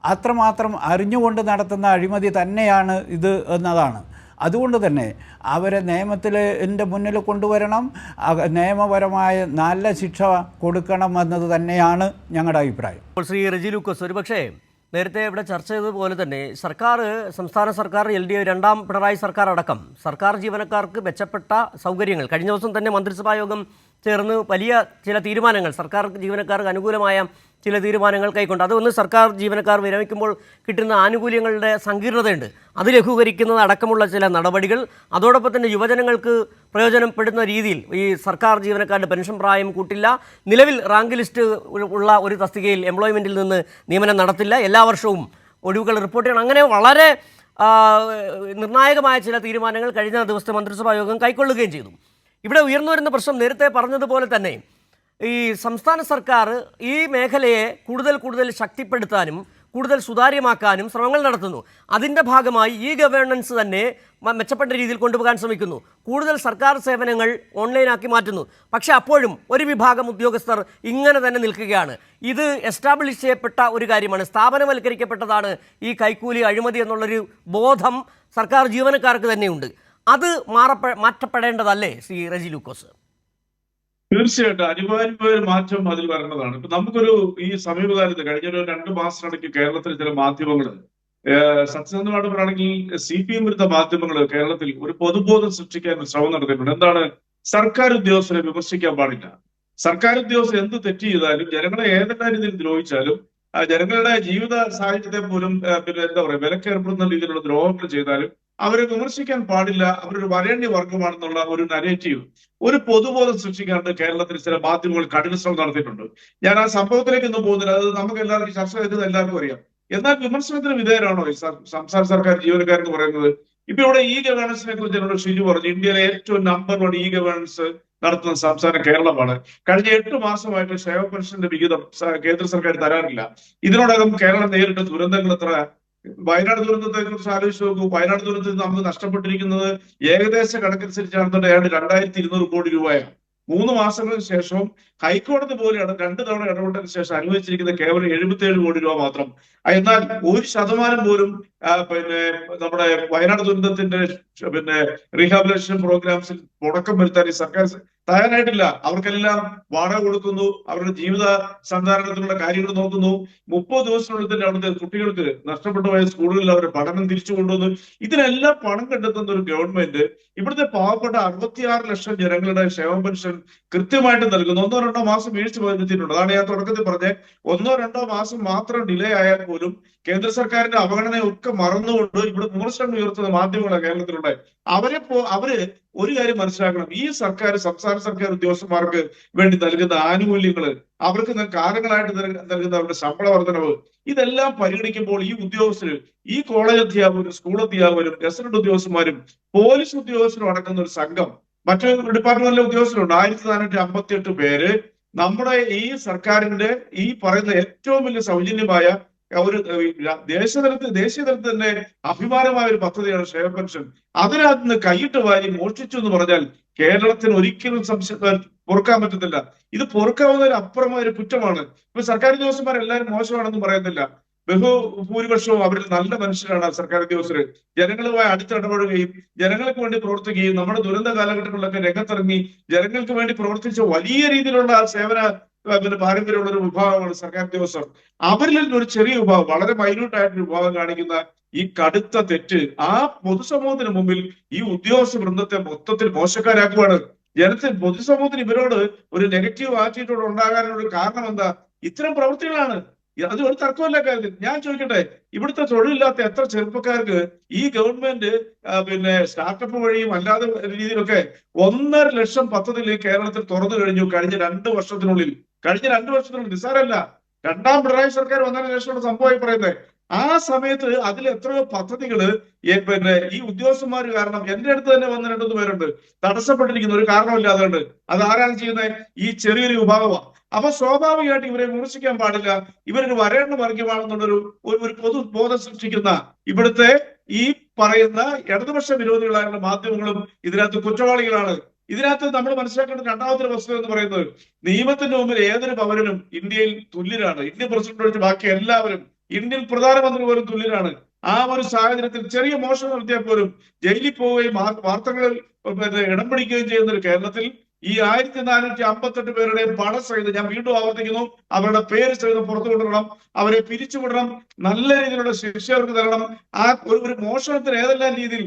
അത്രമാത്രം അറിഞ്ഞുകൊണ്ട് നടത്തുന്ന അഴിമതി തന്നെയാണ് ഇത് എന്നതാണ്. അതുകൊണ്ട് തന്നെ അവരെ നിയമത്തിൻ്റെ മുന്നിൽ കൊണ്ടുവരണം, നിയമപരമായ നല്ല ശിക്ഷ കൊടുക്കണം എന്നത് തന്നെയാണ് ഞങ്ങളുടെ അഭിപ്രായം. ശ്രീ റെജി ലൂക്കോസ്, ഒരുപക്ഷേ നേരത്തെ ഇവിടെ ചർച്ച ചെയ്തതുപോലെ തന്നെ സംസ്ഥാന സർക്കാർ രണ്ടാം പിണറായി സർക്കാർ അടക്കം സർക്കാർ ജീവനക്കാർക്ക് മെച്ചപ്പെട്ട സൗകര്യങ്ങൾ, കഴിഞ്ഞ ദിവസം തന്നെ മന്ത്രിസഭാ യോഗം ചേർന്ന് വലിയ ചില തീരുമാനങ്ങൾ, സർക്കാർ ജീവനക്കാർക്ക് അനുകൂലമായ ചില തീരുമാനങ്ങൾ കൈക്കൊണ്ട്. അതൊന്ന് സർക്കാർ ജീവനക്കാർ വിരമിക്കുമ്പോൾ കിട്ടുന്ന ആനുകൂല്യങ്ങളുടെ സങ്കീർണതയുണ്ട്, അത് ലഘൂകരിക്കുന്നത് അടക്കമുള്ള ചില നടപടികൾ. അതോടൊപ്പം തന്നെ യുവജനങ്ങൾക്ക് പ്രയോജനപ്പെടുന്ന രീതിയിൽ ഈ സർക്കാർ ജീവനക്കാരുടെ പെൻഷൻ പ്രായം കൂട്ടില്ല, നിലവിൽ റാങ്ക് ലിസ്റ്റ് ഉള്ള ഒരു തസ്തികയിൽ എംപ്ലോയ്മെൻറ്റിൽ നിന്ന് നിയമനം നടത്തില്ല, എല്ലാ വർഷവും ഒഴിവുകൾ റിപ്പോർട്ട് ചെയ്യണം. അങ്ങനെ വളരെ നിർണായകമായ ചില തീരുമാനങ്ങൾ കഴിഞ്ഞ ദിവസത്തെ മന്ത്രിസഭാ യോഗം കൈക്കൊള്ളുകയും ചെയ്തു. ഇവിടെ ഉയർന്നു വരുന്ന പ്രശ്നം നേരത്തെ പറഞ്ഞതുപോലെ തന്നെ ഈ സംസ്ഥാന സർക്കാർ ഈ മേഖലയെ കൂടുതൽ ശക്തിപ്പെടുത്താനും കൂടുതൽ സുതാര്യമാക്കാനും ശ്രമങ്ങൾ നടത്തുന്നു. അതിൻ്റെ ഭാഗമായി ഈ ഗവേണൻസ് തന്നെ മെച്ചപ്പെട്ട രീതിയിൽ കൊണ്ടുപോകാൻ ശ്രമിക്കുന്നു. കൂടുതൽ സർക്കാർ സേവനങ്ങൾ ഓൺലൈനാക്കി മാറ്റുന്നു. പക്ഷേ അപ്പോഴും ഒരു വിഭാഗം ഉദ്യോഗസ്ഥർ ഇങ്ങനെ തന്നെ നിൽക്കുകയാണ്. ഇത് എസ്റ്റാബ്ലിഷ് ചെയ്യപ്പെട്ട ഒരു കാര്യമാണ്, സ്ഥാപനവൽക്കരിക്കപ്പെട്ടതാണ് ഈ കൈക്കൂലി അഴിമതി എന്നുള്ളൊരു ബോധം സർക്കാർ ജീവനക്കാർക്ക് തന്നെയുണ്ട്. അത് മാറ്റപ്പെടേണ്ടതല്ലേ ശ്രീ റെജി ലൂക്കോസ്? തീർച്ചയായിട്ടും അനിവാര്യമായ ഒരു മാറ്റം അതിൽ വരേണ്ടതാണ്. ഇപ്പൊ നമുക്കൊരു ഈ സമീപകാലത്ത് കഴിഞ്ഞൊരു 2 മാസത്തിനിടയ്ക്ക് കേരളത്തിൽ ചില മാധ്യമങ്ങള് സത്യസന്ധമായിട്ട് പറയുകയാണെങ്കിൽ CPM വിരുദ്ധ മാധ്യമങ്ങള് കേരളത്തിൽ ഒരു പൊതുബോധം സൃഷ്ടിക്കാൻ ശ്രമം നടത്തിയിട്ടുണ്ട്. എന്താണ്? സർക്കാർ ഉദ്യോഗസ്ഥരെ വിമർശിക്കാൻ പാടില്ല. സർക്കാർ ഉദ്യോഗസ്ഥർ എന്ത് തെറ്റ് ചെയ്താലും, ജനങ്ങളെ ഏതെല്ലാം രീതിയിൽ ദ്രോഹിച്ചാലും, ജനങ്ങളുടെ ജീവിത സാഹചര്യത്തെ പോലും പിന്നെ എന്താ പറയുക വിലക്കേർപ്പെടുന്ന രീതിയിലുള്ള ദ്രോഹങ്ങൾ ചെയ്താലും അവരെ വിമർശിക്കാൻ പാടില്ല, അവരൊരു വരേണ്യ വർഗമാണെന്നുള്ള ഒരു നരേറ്റീവ്, ഒരു പൊതുബോധം സൃഷ്ടിക്കാണ്ട് കേരളത്തിൽ ചില മാധ്യമങ്ങൾ കഠിന ശ്രമം നടത്തിയിട്ടുണ്ട്. ഞാൻ ആ സംഭവത്തിലേക്ക് ഒന്നും പോകുന്നില്ല, അത് നമുക്ക് എല്ലാവർക്കും ചർച്ച ചെയ്തത് എല്ലാവർക്കും അറിയാം. എന്നാൽ വിമർശനത്തിന് വിധേയരാണോ ഈ സംസ്ഥാന സർക്കാർ ജീവനക്കാരെന്ന് പറയുന്നത്? ഇപ്പൊ ഇവിടെ ഈ ഗവേണൻസിനെ കുറിച്ച് എന്നോട് ഷിജു പറഞ്ഞു, ഇന്ത്യയിലെ ഏറ്റവും നമ്പർ 1 ഈ ഗവേണൻസ് നടത്തുന്ന സംസ്ഥാനം കേരളമാണ്. കഴിഞ്ഞ 8 മാസമായിട്ട് ക്ഷേമ പെൻഷന്റെ വിഹിതം കേന്ദ്ര സർക്കാർ തരാറില്ല. ഇതിനോടകം കേരളം നേരിട്ട ദുരന്തങ്ങൾ എത്ര? വയനാട് ദുരന്തത്തെ കുറിച്ച് ആലോചിച്ച് നോക്കൂ. വയനാട് ദുരന്തത്തിൽ നമുക്ക് നഷ്ടപ്പെട്ടിരിക്കുന്നത് ഏകദേശ കണക്കനുസരിച്ചാണ് ഏതാണ്ട് 2200 കോടി രൂപയാണ്. 3 മാസങ്ങൾക്ക് ശേഷവും ഹൈക്കോടതി പോലെയാണ് 2 തവണ ഇടപെട്ടതിന് ശേഷം അനുവദിച്ചിരിക്കുന്ന കേവലം 77 കോടി രൂപ മാത്രം. എന്നാൽ 1% പോലും പിന്നെ നമ്മുടെ വയനാട് ദുരന്തത്തിന്റെ റീഹാബിലേഷൻ പ്രോഗ്രാംസിൽ മുടക്കം വരുത്താൻ ഈ സർക്കാർ തയ്യാറായിട്ടില്ല. അവർക്കെല്ലാം വാടക കൊടുക്കുന്നു, അവരുടെ ജീവിത സന്ധാരണത്തിനുള്ള കാര്യങ്ങൾ നോക്കുന്നു. 30 ദിവസത്തിനുള്ളിൽ തന്നെ അവിടുത്തെ കുട്ടികൾക്ക് നഷ്ടപ്പെട്ടു പോയ സ്കൂളുകളിൽ അവരുടെ പഠനം തിരിച്ചു കൊണ്ടുവന്നു. ഇതിനെല്ലാം പണം കണ്ടെത്തുന്ന ഒരു ഗവൺമെന്റ് ഇവിടുത്തെ പാവപ്പെട്ട 66 ലക്ഷം ജനങ്ങളുടെ ക്ഷേമ പെൻഷൻ കൃത്യമായിട്ട് നൽകുന്നു. 1-2 മാസം വീഴ്ച വരുത്തിയിട്ടുണ്ട്. അതാണ് ഞാൻ തുടക്കത്തിൽ പറഞ്ഞത്. 1-2 മാസം മാത്രം ഡിലേ ആയാൽ പോലും കേന്ദ്ര സർക്കാരിന്റെ അവഗണനയൊക്കെ മറന്നുകൊണ്ട് ഇവിടെ വിമർശനം ഉയർത്തുന്ന മാധ്യമങ്ങളാണ് കേരളത്തിലുണ്ട്. അവര് ഒരു കാര്യം മനസ്സിലാക്കണം, ഈ സംസ്ഥാന സർക്കാർ ഉദ്യോഗസ്ഥന്മാർക്ക് വേണ്ടി നൽകുന്ന ആനുകൂല്യങ്ങള്, അവർക്ക് കാലങ്ങളായിട്ട് നൽകുന്ന അവരുടെ ശമ്പള വർധനവ്, ഇതെല്ലാം പരിഗണിക്കുമ്പോൾ ഈ ഉദ്യോഗസ്ഥര്, ഈ കോളേജ് അധ്യാപകരും സ്കൂൾ അധ്യാപകരും ഗസറ്റഡ് ഉദ്യോഗസ്ഥന്മാരും പോലീസ് ഉദ്യോഗസ്ഥരും അടങ്ങുന്ന ഒരു സംഘം, മറ്റൊരു ഡിപ്പാർട്ട്മെന്റിലെ ഉദ്യോഗസ്ഥരുണ്ട് 1458 പേര്. നമ്മുടെ ഈ സർക്കാരിന്റെ ഈ പറയുന്ന ഏറ്റവും വലിയ സൗജന്യമായ ഒരു ദേശീയ തലത്തിൽ തന്നെ അഭിമാനമായ ഒരു പദ്ധതിയാണ് ക്ഷേമ പെൻഷൻ. അതിനകത്ത് നിന്ന് കൈയിട്ട് വാരി മോഷ്ടിച്ചു എന്ന് പറഞ്ഞാൽ കേരളത്തിന് ഒരിക്കലും പൊറുക്കാൻ പറ്റത്തില്ല. ഇത് പൊറുക്കാവുന്നതിന് അപ്പുറമായ ഒരു കുറ്റമാണ്. ഇപ്പൊ സർക്കാർ ഉദ്യോഗസ്ഥന്മാരെല്ലാവരും മോശമാണെന്ന് പറയുന്നില്ല. ബഹുഭൂരിപക്ഷവും അവരിൽ നല്ല മനുഷ്യരാണ് സർക്കാർ ഉദ്യോഗസ്ഥർ. ജനങ്ങളുമായി അടുത്തിടപെടുകയും ജനങ്ങൾക്ക് വേണ്ടി പ്രവർത്തിക്കുകയും നമ്മുടെ ദുരന്ത കാലഘട്ടങ്ങളിലൊക്കെ രംഗത്തിറങ്ങി ജനങ്ങൾക്ക് വേണ്ടി പ്രവർത്തിച്ച വലിയ രീതിയിലുള്ള സേവന പാരമ്പര്യമുള്ള ഒരു വിഭാഗമാണ് സർക്കാർ ഉദ്യോഗസ്ഥർ. അവരിൽ നിന്നൊരു ചെറിയ വിഭാഗം, വളരെ മൈന്യൂട്ട് ആയിട്ടൊരു വിഭാഗം കാണിക്കുന്ന ഈ കടുത്ത തെറ്റ് ആ പൊതുസമൂഹത്തിന് മുമ്പിൽ ഈ ഉദ്യോഗസ്ഥ വൃന്ദത്തെ മൊത്തത്തിൽ മോശക്കാരാക്കുവാണ്. പൊതുസമൂഹത്തിന് ഇവരോട് ഒരു നെഗറ്റീവ് ആറ്റിറ്റ്യൂഡ് ഉണ്ടാകാനുള്ള ഒരു കാരണം എന്താ? ഇത്തരം പ്രവൃത്തികളാണ്. അത് ഒരു തർക്കമല്ല കാര്യത്തിൽ. ഞാൻ ചോദിക്കട്ടെ, ഇവിടുത്തെ തൊഴിലില്ലാത്ത എത്ര ചെറുപ്പക്കാർക്ക് ഈ ഗവൺമെന്റ് സ്റ്റാർട്ടപ്പ് വഴിയും അല്ലാതെ രീതിയിലൊക്കെ 1.5 ലക്ഷം പദ്ധതികൾ കേരളത്തിൽ തുറന്നു കഴിഞ്ഞു കഴിഞ്ഞ 2 വർഷത്തിനുള്ളിൽ. നിസ്സാരമല്ല. രണ്ടാം പിണറായി സർക്കാർ 1.5 ലക്ഷം സംഭവമായി പറയുന്നത്. ആ സമയത്ത് അതിൽ എത്രയോ പദ്ധതികള് ഈ ഉദ്യോഗസ്ഥന്മാർ കാരണം എന്റെ അടുത്ത് തന്നെ വന്ന് 2-3 പേരുണ്ട് തടസ്സപ്പെട്ടിരിക്കുന്ന ഒരു കാരണമില്ലാതെ ഉണ്ട്. അത് ആരാണ് ചെയ്യുന്നത്? ഈ ചെറിയൊരു വിഭാഗമാണ്. അപ്പൊ സ്വാഭാവികമായിട്ട് ഇവരെ വിമർശിക്കാൻ പാടില്ല, ഇവരൊരു വരേണ്ട വർഗമാണെന്നുള്ളൊരു ഒരു പൊതുബോധം സൃഷ്ടിക്കുന്ന ഇവിടുത്തെ ഈ പറയുന്ന ഇടതുപക്ഷ വിരോധികളായുള്ള മാധ്യമങ്ങളും ഇതിനകത്ത് കുറ്റവാളികളാണ്. ഇതിനകത്ത് നമ്മൾ മനസ്സിലാക്കേണ്ട രണ്ടാമത്തെ വസ്തുത എന്ന് പറയുന്നത്, നിയമത്തിന്റെ മുമ്പിൽ ഏതൊരു പൗരനും ഇന്ത്യയിൽ തുല്യരാണ്. ഇന്ത്യൻ പ്രസിഡന്റ് ഒഴിച്ച് ബാക്കി എല്ലാവരും, ഇന്ത്യൻ പ്രധാനമന്ത്രി പോലും തുല്യരാണ്. ആ ഒരു സാഹചര്യത്തിൽ ചെറിയ മോഷണം നടത്തിയാൽ പോലും ജയിലിൽ പോവുകയും വാർത്തകളിൽ ഇടം പിടിക്കുകയും ചെയ്യുന്ന ഒരു കേരളത്തിൽ ഈ 1458 പേരുടെയും പണസഹിതം, ഞാൻ വീണ്ടും ആവർത്തിക്കുന്നു, അവരുടെ പേര് സഹിതം പുറത്തു കൊണ്ടുവരണം, അവരെ പിരിച്ചുവിടണം, നല്ല രീതിയിലുള്ള ശിക്ഷ അവർക്ക് തരണം. ആ ഒരു മോഷണത്തിന് ഏതെല്ലാം രീതിയിൽ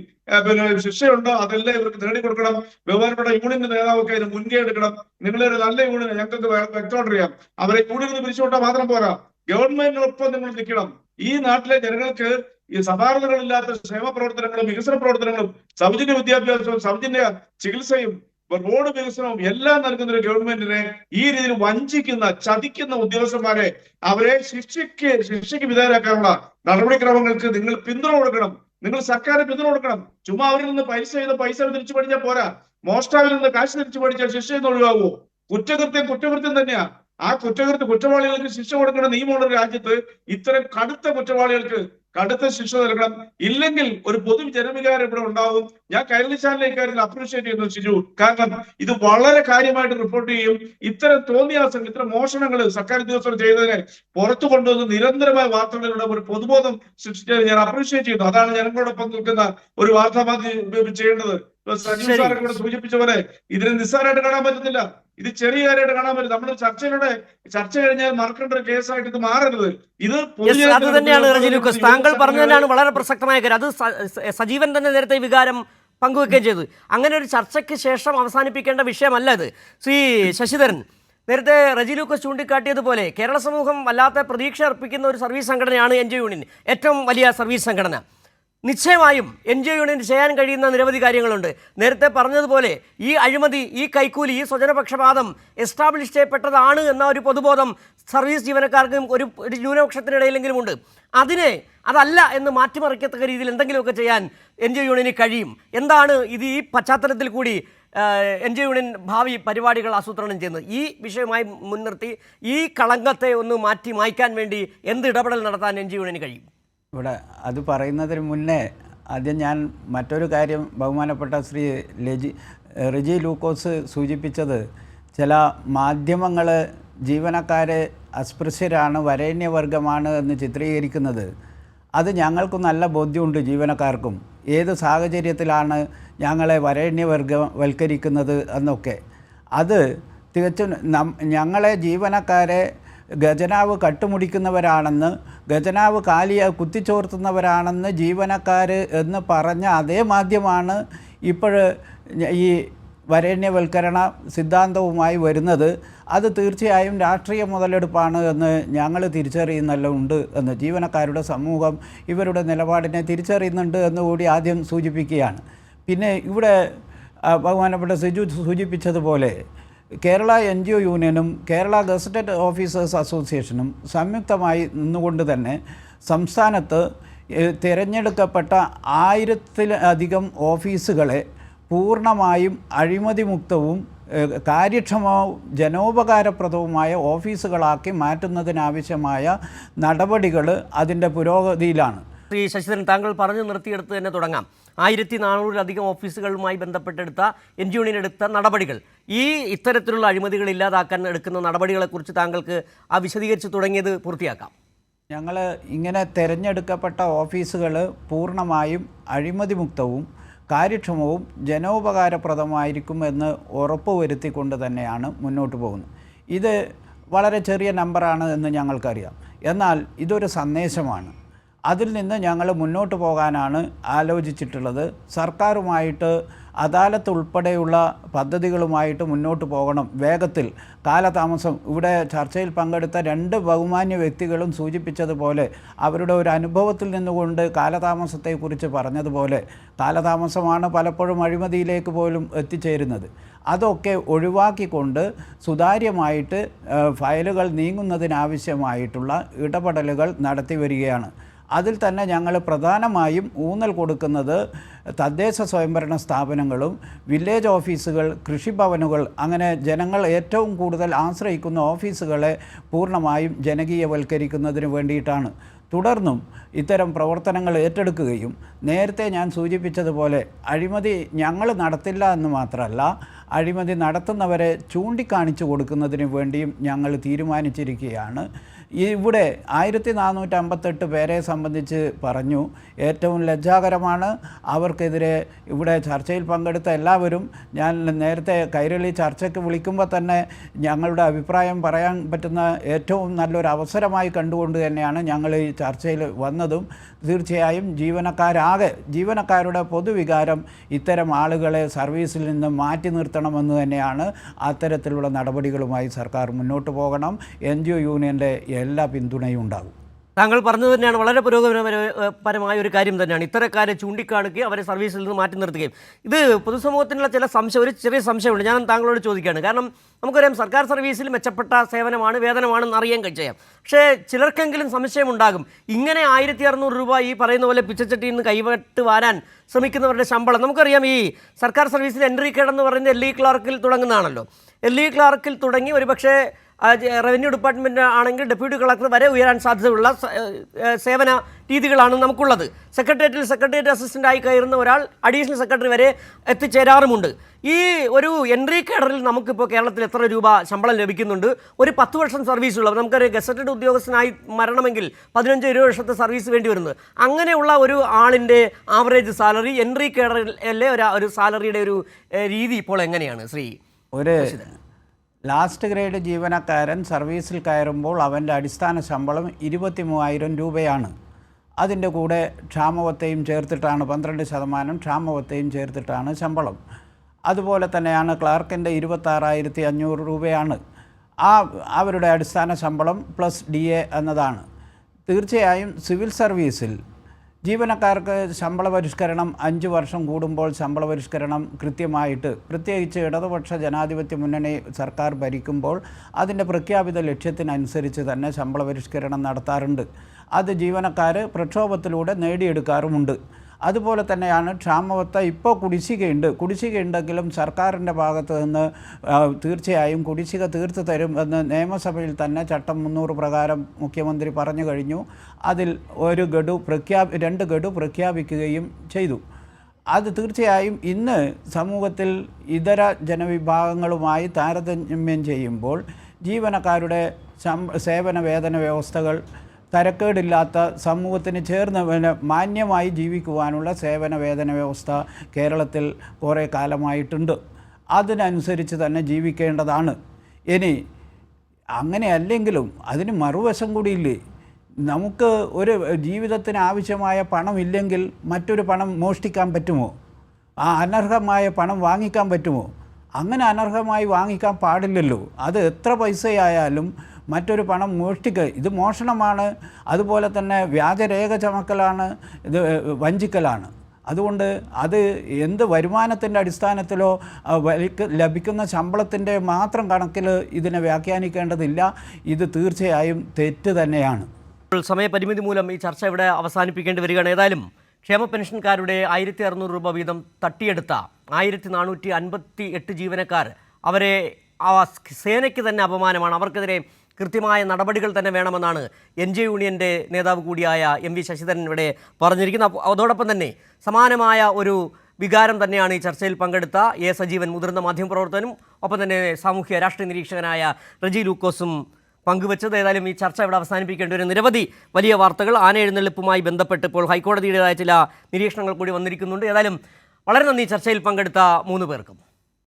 ശിക്ഷയുണ്ടോ അതെല്ലാം ഇവർക്ക് നേടിക്കൊടുക്കണം. ബഹുമാനപ്പെട്ട യൂണിയന്റെ നേതാവൊക്കെ അതിന് മുൻകൈ എടുക്കണം. നിങ്ങളൊരു നല്ല യൂണിയൻ ഞങ്ങൾക്ക് വ്യക്തമായിട്ടറിയാം. അവരെ യൂണിയനിൽ പിരിച്ചുവിട്ടാൽ മാത്രം പോരാ, ഗവൺമെന്റിനൊപ്പം നിങ്ങൾ നിൽക്കണം. ഈ നാട്ടിലെ ജനങ്ങൾക്ക് ഈ സമാനതകളില്ലാത്ത ക്ഷേമ പ്രവർത്തനങ്ങളും വികസന പ്രവർത്തനങ്ങളും സൗജന്യ വിദ്യാഭ്യാസവും സൗജന്യ ചികിത്സയും റോഡ് വികസനവും എല്ലാം നൽകുന്ന ഒരു ഗവൺമെന്റിനെ ഈ രീതിയിൽ വഞ്ചിക്കുന്ന, ചതിക്കുന്ന ഉദ്യോഗസ്ഥന്മാരെ അവരെ ശിക്ഷയ്ക്ക് വിധേയരാക്കാനുള്ള നടപടിക്രമങ്ങൾക്ക് നിങ്ങൾ പിന്തുണ കൊടുക്കണം. നിങ്ങൾ സർക്കാർ പിന്തുണ കൊടുക്കണം. ചുമ്മാ അവരിൽ നിന്ന് പൈസ തിരിച്ചു പഠിച്ചാൽ പോരാ. മോഷ്ടാവിൽ നിന്ന് കാശ് തിരിച്ചു പഠിച്ചാൽ ശിക്ഷയെന്ന് ഒഴിവാകുമോ? കുറ്റകൃത്യം തന്നെയാ. ആ കുറ്റവാളികൾക്ക് ശിക്ഷ കൊടുക്കുന്ന നിയമമുള്ള രാജ്യത്ത് ഇത്തരം കടുത്ത കുറ്റവാളികൾക്ക് കടുത്ത ശിക്ഷ നൽകണം. ഇല്ലെങ്കിൽ ഒരു പൊതു ജനവികാരം ഇവിടെ ഉണ്ടാവും. ഞാൻ കൈരളി ചാനലിലെ ഇക്കാര്യത്തിൽ അപ്രീഷിയേറ്റ് ചെയ്യുന്നു ഷിജു. കാരണം ഇത് വളരെ കാര്യമായിട്ട് റിപ്പോർട്ട് ചെയ്യും. ഇത്തരം തോന്നിയാസങ്ങൾ, ഇത്തരം മോഷണങ്ങൾ സർക്കാർ ഉദ്യോഗസ്ഥർ ചെയ്തതിനെ പുറത്തു കൊണ്ടുവന്ന് നിരന്തരമായ വാർത്തകളിലൂടെ ഒരു പൊതുബോധം സൃഷ്ടിച്ചത് ഞാൻ അപ്രീഷിയേറ്റ് ചെയ്യുന്നു. അതാണ് ജനങ്ങളോടൊപ്പം നിൽക്കുന്ന ഒരു വാർത്താമാധ്യമം ചെയ്യേണ്ടത്. സജീവ് സാറൊക്കെ ഇവിടെ സൂചിപ്പിച്ച പോലെ ഇതിനെ നിസ്സാരമായിട്ട് കാണാൻ പറ്റുന്നില്ല. ഇത് ചെറിയ കാര്യമായിട്ട് കാണാൻ പറ്റും. നമ്മൾ ചർച്ച കഴിഞ്ഞാൽ മറക്കേണ്ട ഒരു കേസായിട്ട് ഇത് മാറരുത്. ഇത് അത് തന്നെയാണ് റജി ലൂക്കോസ് താങ്കൾ പറഞ്ഞതിനാണ് വളരെ പ്രസക്തമായ കാര്യം. അത് സജീവൻ തന്നെ നേരത്തെ വികാരം പങ്കുവെക്കുകയും ചെയ്തു. അങ്ങനെ ഒരു ചർച്ചയ്ക്ക് ശേഷം അവസാനിപ്പിക്കേണ്ട വിഷയമല്ല ഇത്. ശ്രീ ശശിധരൻ, നേരത്തെ റജി ലൂക്കോസ് ചൂണ്ടിക്കാട്ടിയതുപോലെ കേരള സമൂഹം വല്ലാത്ത പ്രതീക്ഷ അർപ്പിക്കുന്ന ഒരു സർവീസ് സംഘടനയാണ് എൻ ജി ഒ യൂണിയൻ, ഏറ്റവും വലിയ സർവീസ് സംഘടന. നിശ്ചയമായും എൻ ജി ഒ യൂണിയന് ചെയ്യാൻ കഴിയുന്ന നിരവധി കാര്യങ്ങളുണ്ട്. നേരത്തെ പറഞ്ഞതുപോലെ ഈ അഴിമതി, ഈ കൈക്കൂലി, ഈ സ്വജനപക്ഷപാതം എസ്റ്റാബ്ലിഷ് ചെയ്യപ്പെട്ടതാണ് എന്ന ഒരു പൊതുബോധം സർവീസ് ജീവനക്കാർക്കും ഒരു ന്യൂനപക്ഷത്തിനിടയിലെങ്കിലും ഉണ്ട്. അതല്ല എന്ന് മാറ്റിമറിക്കത്തക്ക രീതിയിൽ എന്തെങ്കിലുമൊക്കെ ചെയ്യാൻ എൻ ജി ഒ യൂണിയന് കഴിയും. എന്താണ് ഇത് ഈ പശ്ചാത്തലത്തിൽ കൂടി എൻ ജി ഒ യൂണിയൻ ഭാവി പരിപാടികൾ ആസൂത്രണം ചെയ്യുന്നത്? ഈ വിഷയമായി മുൻനിർത്തി ഈ കളങ്കത്തെ ഒന്ന് മായ്ക്കാൻ വേണ്ടി എന്ത് ഇടപെടൽ നടത്താൻ എൻ ജി ഒ യൂണിയന് കഴിയും? ഇവിടെ അത് പറയുന്നതിന് മുന്നേ ആദ്യം ഞാൻ മറ്റൊരു കാര്യം ബഹുമാനപ്പെട്ട ശ്രീ റജി ലൂക്കോസ് സൂചിപ്പിച്ചത്, ചില മാധ്യമങ്ങൾ ജീവനക്കാരെ അസ്പൃശ്യരാണ്, വരേണ്യവർഗമാണ് എന്ന് ചിത്രീകരിക്കുന്നത്. അത് ഞങ്ങൾക്ക് നല്ല ബോധ്യമുണ്ട്. ജീവനക്കാർക്കും ഏത് സാഹചര്യത്തിലാണ് ഞങ്ങളെ വരേണ്യവൽക്കരിക്കുന്നത് എന്നൊക്കെ. അത് തികച്ചും ഞങ്ങളെ ജീവനക്കാരെ ഖജനാവ് കട്ടുമുടിക്കുന്നവരാണെന്ന്, ഖജനാവ് കുത്തിച്ചോർത്തുന്നവരാണെന്ന് ജീവനക്കാർ എന്ന് പറഞ്ഞ അതേ മാധ്യമമാണ് ഇപ്പോൾ ഈ വരേണ്യവൽക്കരണ സിദ്ധാന്തവുമായി വരുന്നത്. അത് തീർച്ചയായും രാഷ്ട്രീയ മുതലെടുപ്പാണ് എന്ന് ഞങ്ങൾ തിരിച്ചറിയുന്നുണ്ട് എന്ന്, ജീവനക്കാരുടെ സമൂഹം ഇവരുടെ നിലപാടിനെ തിരിച്ചറിയുന്നുണ്ട് എന്ന് കൂടി ആദ്യം സൂചിപ്പിക്കുകയാണ്. പിന്നെ ഇവിടെ ബഹുമാനപ്പെട്ട സിജു സൂചിപ്പിച്ചതുപോലെ കേരള എൻ ജി ഒ യൂണിയനും കേരള ഗസറ്റഡ് ഓഫീസേഴ്സ് അസോസിയേഷനും സംയുക്തമായി നിന്നുകൊണ്ട് തന്നെ സംസ്ഥാനത്ത് തിരഞ്ഞെടുക്കപ്പെട്ട 1000-ലധികം ഓഫീസുകളെ പൂർണ്ണമായും അഴിമതിമുക്തവും കാര്യക്ഷമവും ജനോപകാരപ്രദവുമായ ഓഫീസുകളാക്കി മാറ്റുന്നതിനാവശ്യമായ നടപടികൾ അതിൻ്റെ പുരോഗതിയിലാണ്. ശ്രീ ശശിധരൻ, താങ്കൾ പറഞ്ഞു നിർത്തിയെടുത്ത് തന്നെ തുടങ്ങാം. 1400-ലധികം ഓഫീസുകളുമായി ബന്ധപ്പെട്ടെടുത്ത എൻ ജി ഒ യൂണിയൻ എടുത്ത നടപടികൾ, ഇത്തരത്തിലുള്ള അഴിമതികൾ ഇല്ലാതാക്കാൻ എടുക്കുന്ന നടപടികളെക്കുറിച്ച് താങ്കൾക്ക് വിശദീകരിച്ച് തുടങ്ങിയത് പൂർത്തിയാക്കാം. ഞങ്ങൾ ഇങ്ങനെ തിരഞ്ഞെടുക്കപ്പെട്ട ഓഫീസുകൾ പൂർണ്ണമായും അഴിമതിമുക്തവും കാര്യക്ഷമവും ജനോപകാരപ്രദമായിരിക്കുമെന്ന് ഉറപ്പുവരുത്തിക്കൊണ്ട് തന്നെയാണ് മുന്നോട്ട് പോകുന്നത്. ഇത് വളരെ ചെറിയ നമ്പറാണ് എന്ന് ഞങ്ങൾക്കറിയാം. എന്നാൽ ഇതൊരു സന്ദേശമാണ്. അതിൽ നിന്ന് ഞങ്ങൾ മുന്നോട്ട് പോകാനാണ് ആലോചിച്ചിട്ടുള്ളത്. സർക്കാരുമായിട്ട് അദാലത്ത് ഉൾപ്പെടെയുള്ള പദ്ധതികളുമായിട്ട് മുന്നോട്ട് പോകണം വേഗത്തിൽ. കാലതാമസം, ഇവിടെ ചർച്ചയിൽ പങ്കെടുത്ത 2 ബഹുമാന്യ വ്യക്തികളും സൂചിപ്പിച്ചതുപോലെ അവരുടെ ഒരു അനുഭവത്തിൽ നിന്നുകൊണ്ട് കാലതാമസത്തെക്കുറിച്ച് പറഞ്ഞതുപോലെ കാലതാമസമാണ് പലപ്പോഴും അഴിമതിയിലേക്ക് പോലും എത്തിച്ചേരുന്നത്. അതൊക്കെ ഒഴിവാക്കിക്കൊണ്ട് സുതാര്യമായിട്ട് ഫയലുകൾ നീങ്ങുന്നതിനാവശ്യമായിട്ടുള്ള ഇടപെടലുകൾ നടത്തി വരികയാണ്. അതിൽ തന്നെ ഞങ്ങൾ പ്രധാനമായും ഊന്നൽ കൊടുക്കുന്നത് തദ്ദേശ സ്വയംഭരണ സ്ഥാപനങ്ങളും വില്ലേജ് ഓഫീസുകൾ, കൃഷിഭവനുകൾ, അങ്ങനെ ജനങ്ങൾ ഏറ്റവും കൂടുതൽ ആശ്രയിക്കുന്ന ഓഫീസുകളെ പൂർണ്ണമായും ജനകീയവൽക്കരിക്കുന്നതിന് വേണ്ടിയിട്ടാണ്. തുടർന്നും ഇത്തരം പ്രവർത്തനങ്ങൾ ഏറ്റെടുക്കുകയും നേരത്തെ ഞാൻ സൂചിപ്പിച്ചതുപോലെ അഴിമതി ഞങ്ങൾ നടത്തില്ല എന്ന് മാത്രമല്ല, അഴിമതി നടത്തുന്നവരെ ചൂണ്ടിക്കാണിച്ചു കൊടുക്കുന്നതിന് വേണ്ടിയും ഞങ്ങൾ തീരുമാനിച്ചിരിക്കുകയാണ്. ഇവിടെ 1458 പേരെ സംബന്ധിച്ച് പറഞ്ഞു. ഏറ്റവും ലജ്ജാകരമാണ്. അവർക്കെതിരെ ഇവിടെ ചർച്ചയിൽ പങ്കെടുത്ത എല്ലാവരും, ഞാൻ നേരത്തെ കൈരളി ചർച്ചയ്ക്ക് വിളിക്കുമ്പോൾ തന്നെ ഞങ്ങളുടെ അഭിപ്രായം പറയാൻ പറ്റുന്ന ഏറ്റവും നല്ലൊരു അവസരമായി കണ്ടുകൊണ്ട് തന്നെയാണ് ഞങ്ങൾ ഈ ചർച്ചയിൽ വന്നതും. തീർച്ചയായും ജീവനക്കാരുടെ പൊതുവികാരം ഇത്തരം ആളുകളെ സർവീസിൽ നിന്ന് മാറ്റി നിർത്തണമെന്ന് തന്നെയാണ്. അത്തരത്തിലുള്ള നടപടികളുമായി സർക്കാർ മുന്നോട്ട് പോകണം. NGO യൂണിയൻ്റെ എല്ലാ പിന്തുണയും ഉണ്ടാകും. താങ്കൾ പറഞ്ഞത് തന്നെയാണ്, വളരെ പുരോഗമനപരമായ ഒരു കാര്യം തന്നെയാണ്. ഇത്തരക്കാരെ ചൂണ്ടിക്കാണിക്കുകയും അവരെ സർവീസിൽ നിന്ന് മാറ്റി നിർത്തുകയും. ഇത് പൊതുസമൂഹത്തിനുള്ള ഒരു ചെറിയ സംശയമുണ്ട്. ഞാൻ താങ്കളോട് ചോദിക്കുകയാണ്. കാരണം നമുക്കറിയാം, സർക്കാർ സർവീസിൽ മെച്ചപ്പെട്ട സേവനമാണ്, വേതനമാണെന്ന് അറിയാൻ കഴിയാം. പക്ഷേ ചിലർക്കെങ്കിലും സംശയമുണ്ടാകും, ഇങ്ങനെ 1600 രൂപ ഈ പറയുന്ന പോലെ പിച്ചച്ചട്ടിയിൽ നിന്ന് കൈവിട്ട് വാരാൻ ശ്രമിക്കുന്നവരുടെ ശമ്പളം. നമുക്കറിയാം, ഈ സർക്കാർ സർവീസിൽ എൻട്രി കേഡ് എന്ന് പറയുന്നത് LE ക്ലാർക്കിൽ തുടങ്ങുന്നതാണല്ലോ. LE ക്ലാർക്കിൽ തുടങ്ങി ഒരുപക്ഷെ റവന്യൂ ഡിപ്പാർട്ട്മെൻറ്റ് ആണെങ്കിൽ ഡെപ്യൂട്ടി കളക്ടർ വരെ ഉയരാൻ സാധ്യതയുള്ള സേവന രീതികളാണ് നമുക്കുള്ളത്. സെക്രട്ടേറിയറ്റ് അസിസ്റ്റൻ്റായി കയറുന്ന ഒരാൾ അഡീഷണൽ സെക്രട്ടറി വരെ എത്തിച്ചേരാറുമുണ്ട്. ഈ ഒരു എൻട്രി കേഡറിൽ നമുക്കിപ്പോൾ കേരളത്തിൽ എത്ര രൂപ ശമ്പളം ലഭിക്കുന്നുണ്ട്? ഒരു 10 വർഷം സർവീസ് ഉള്ളവർ, നമുക്കറിയാം ഗസറ്റഡ് ഉദ്യോഗസ്ഥനായി മരണമെങ്കിൽ 15-20 വർഷത്തെ സർവീസ് വേണ്ടി വരുന്നത്. അങ്ങനെയുള്ള ഒരു ആളിൻ്റെ ആവറേജ് സാലറി എൻട്രി കേഡറിലെ ഒരു സാലറിയുടെ ഒരു രീതി ഇപ്പോൾ എങ്ങനെയാണ് ശ്രീ? ലാസ്റ്റ് ഗ്രേഡ് ജീവനക്കാരൻ സർവീസിൽ കയറുമ്പോൾ അവൻ്റെ അടിസ്ഥാന ശമ്പളം 23,000 രൂപയാണ്. അതിൻ്റെ കൂടെ ക്ഷാമവത്തെയും ചേർത്തിട്ടാണ് 12% ക്ഷാമവത്തെയും ചേർത്തിട്ടാണ് ശമ്പളം. അതുപോലെ തന്നെയാണ് ക്ലാർക്കിൻ്റെ 26,500 രൂപയാണ് അവരുടെ അടിസ്ഥാന ശമ്പളം പ്ലസ് DA എന്നതാണ്. തീർച്ചയായും സിവിൽ സർവീസിൽ ജീവനക്കാർക്ക് ശമ്പള പരിഷ്കരണം 5 വർഷം കൂടുമ്പോൾ ശമ്പള പരിഷ്കരണം കൃത്യമായിട്ട്, പ്രത്യേകിച്ച് ഇടതുപക്ഷ ജനാധിപത്യ മുന്നണി സർക്കാർ ഭരിക്കുമ്പോൾ അതിൻ്റെ പ്രഖ്യാപിത ലക്ഷ്യത്തിനനുസരിച്ച് തന്നെ ശമ്പള പരിഷ്കരണം നടത്താറുണ്ട്. അത് ജീവനക്കാർ പ്രക്ഷോഭത്തിലൂടെ നേടിയെടുക്കാറുമുണ്ട്. അതുപോലെ തന്നെയാണ് ക്ഷാമബത്ത. ഇപ്പോൾ കുടിശ്ശികയുണ്ടെങ്കിലും സർക്കാരിൻ്റെ ഭാഗത്ത് നിന്ന് തീർച്ചയായും കുടിശ്ശിക തീർത്തു തരും എന്ന് നിയമസഭയിൽ തന്നെ ചട്ടം 300 പ്രകാരം മുഖ്യമന്ത്രി പറഞ്ഞു കഴിഞ്ഞു. അതിൽ 2 ഗഡു പ്രഖ്യാപിക്കുകയും ചെയ്തു. അത് തീർച്ചയായും ഇന്ന് സമൂഹത്തിൽ ഇതര ജനവിഭാഗങ്ങളുമായി താരതമ്യം ചെയ്യുമ്പോൾ ജീവനക്കാരുടെ സേവന വേതന വ്യവസ്ഥകൾ തരക്കേടില്ലാത്ത, സമൂഹത്തിന് ചേർന്ന് മാന്യമായി ജീവിക്കുവാനുള്ള സേവന വേതന വ്യവസ്ഥ കേരളത്തിൽ കുറേ കാലമായിട്ടുണ്ട്. അതിനനുസരിച്ച് തന്നെ ജീവിക്കേണ്ടതാണ്. ഇനി അങ്ങനെയല്ലെങ്കിലും അതിന് മറുവശം കൂടിയില്ലേ? നമുക്ക് ഒരു ജീവിതത്തിന് ആവശ്യമായ പണമില്ലെങ്കിൽ മറ്റൊരു പണം മോഷ്ടിക്കാൻ പറ്റുമോ? ആ അനർഹമായ പണം വാങ്ങിക്കാൻ പറ്റുമോ? അങ്ങനെ അനർഹമായി വാങ്ങിക്കാൻ പാടില്ലല്ലോ. അത് എത്ര പൈസയായാലും മറ്റൊരു പണം ഇത് മോഷണമാണ്. അതുപോലെ തന്നെ വ്യാജരേഖ ചമക്കലാണ്, ഇത് വഞ്ചിക്കലാണ്. അതുകൊണ്ട് അത് എന്ത് വരുമാനത്തിൻ്റെ അടിസ്ഥാനത്തിലോ ലഭിക്കുന്ന ശമ്പളത്തിൻ്റെ മാത്രം കണക്കിൽ ഇതിനെ വ്യാഖ്യാനിക്കേണ്ടതില്ല. ഇത് തീർച്ചയായും തെറ്റ് തന്നെയാണ്. സമയപരിമിതി മൂലം ഈ ചർച്ച ഇവിടെ അവസാനിപ്പിക്കേണ്ടി വരികയാണ്. ഏതായാലും ക്ഷേമ പെൻഷൻകാരുടെ 1600 രൂപ വീതം തട്ടിയെടുത്ത 1458 ജീവനക്കാർ, അവരെ സേനയ്ക്ക് തന്നെ അപമാനമാണ്. അവർക്കെതിരെ കൃത്യമായ നടപടികൾ തന്നെ വേണമെന്നാണ് NGO യൂണിയൻ്റെ നേതാവ് കൂടിയായ MV ശശിധരൻ ഇവിടെ പറഞ്ഞിരിക്കുന്നത്. അതോടൊപ്പം തന്നെ സമാനമായ ഒരു വികാരം തന്നെയാണ് ഈ ചർച്ചയിൽ പങ്കെടുത്ത സജീവൻ, മുതിർന്ന മാധ്യമപ്രവർത്തകനും ഒപ്പം തന്നെ സാമൂഹ്യ രാഷ്ട്രീയ നിരീക്ഷകനായ റജി ലൂക്കോസും പങ്കുവച്ചത്. ഏതായാലും ഈ ചർച്ച ഇവിടെ അവസാനിപ്പിക്കേണ്ടി വരും. നിരവധി വലിയ വാർത്തകൾ ആന എഴുന്നള്ളിപ്പുമായി ബന്ധപ്പെട്ട് ഇപ്പോൾ ഹൈക്കോടതിയുടേതായ ചില നിരീക്ഷണങ്ങൾ കൂടി വന്നിരിക്കുന്നുണ്ട്. ഏതായാലും വളരെ നന്ദി ചർച്ചയിൽ പങ്കെടുത്ത 3 പേർക്കും.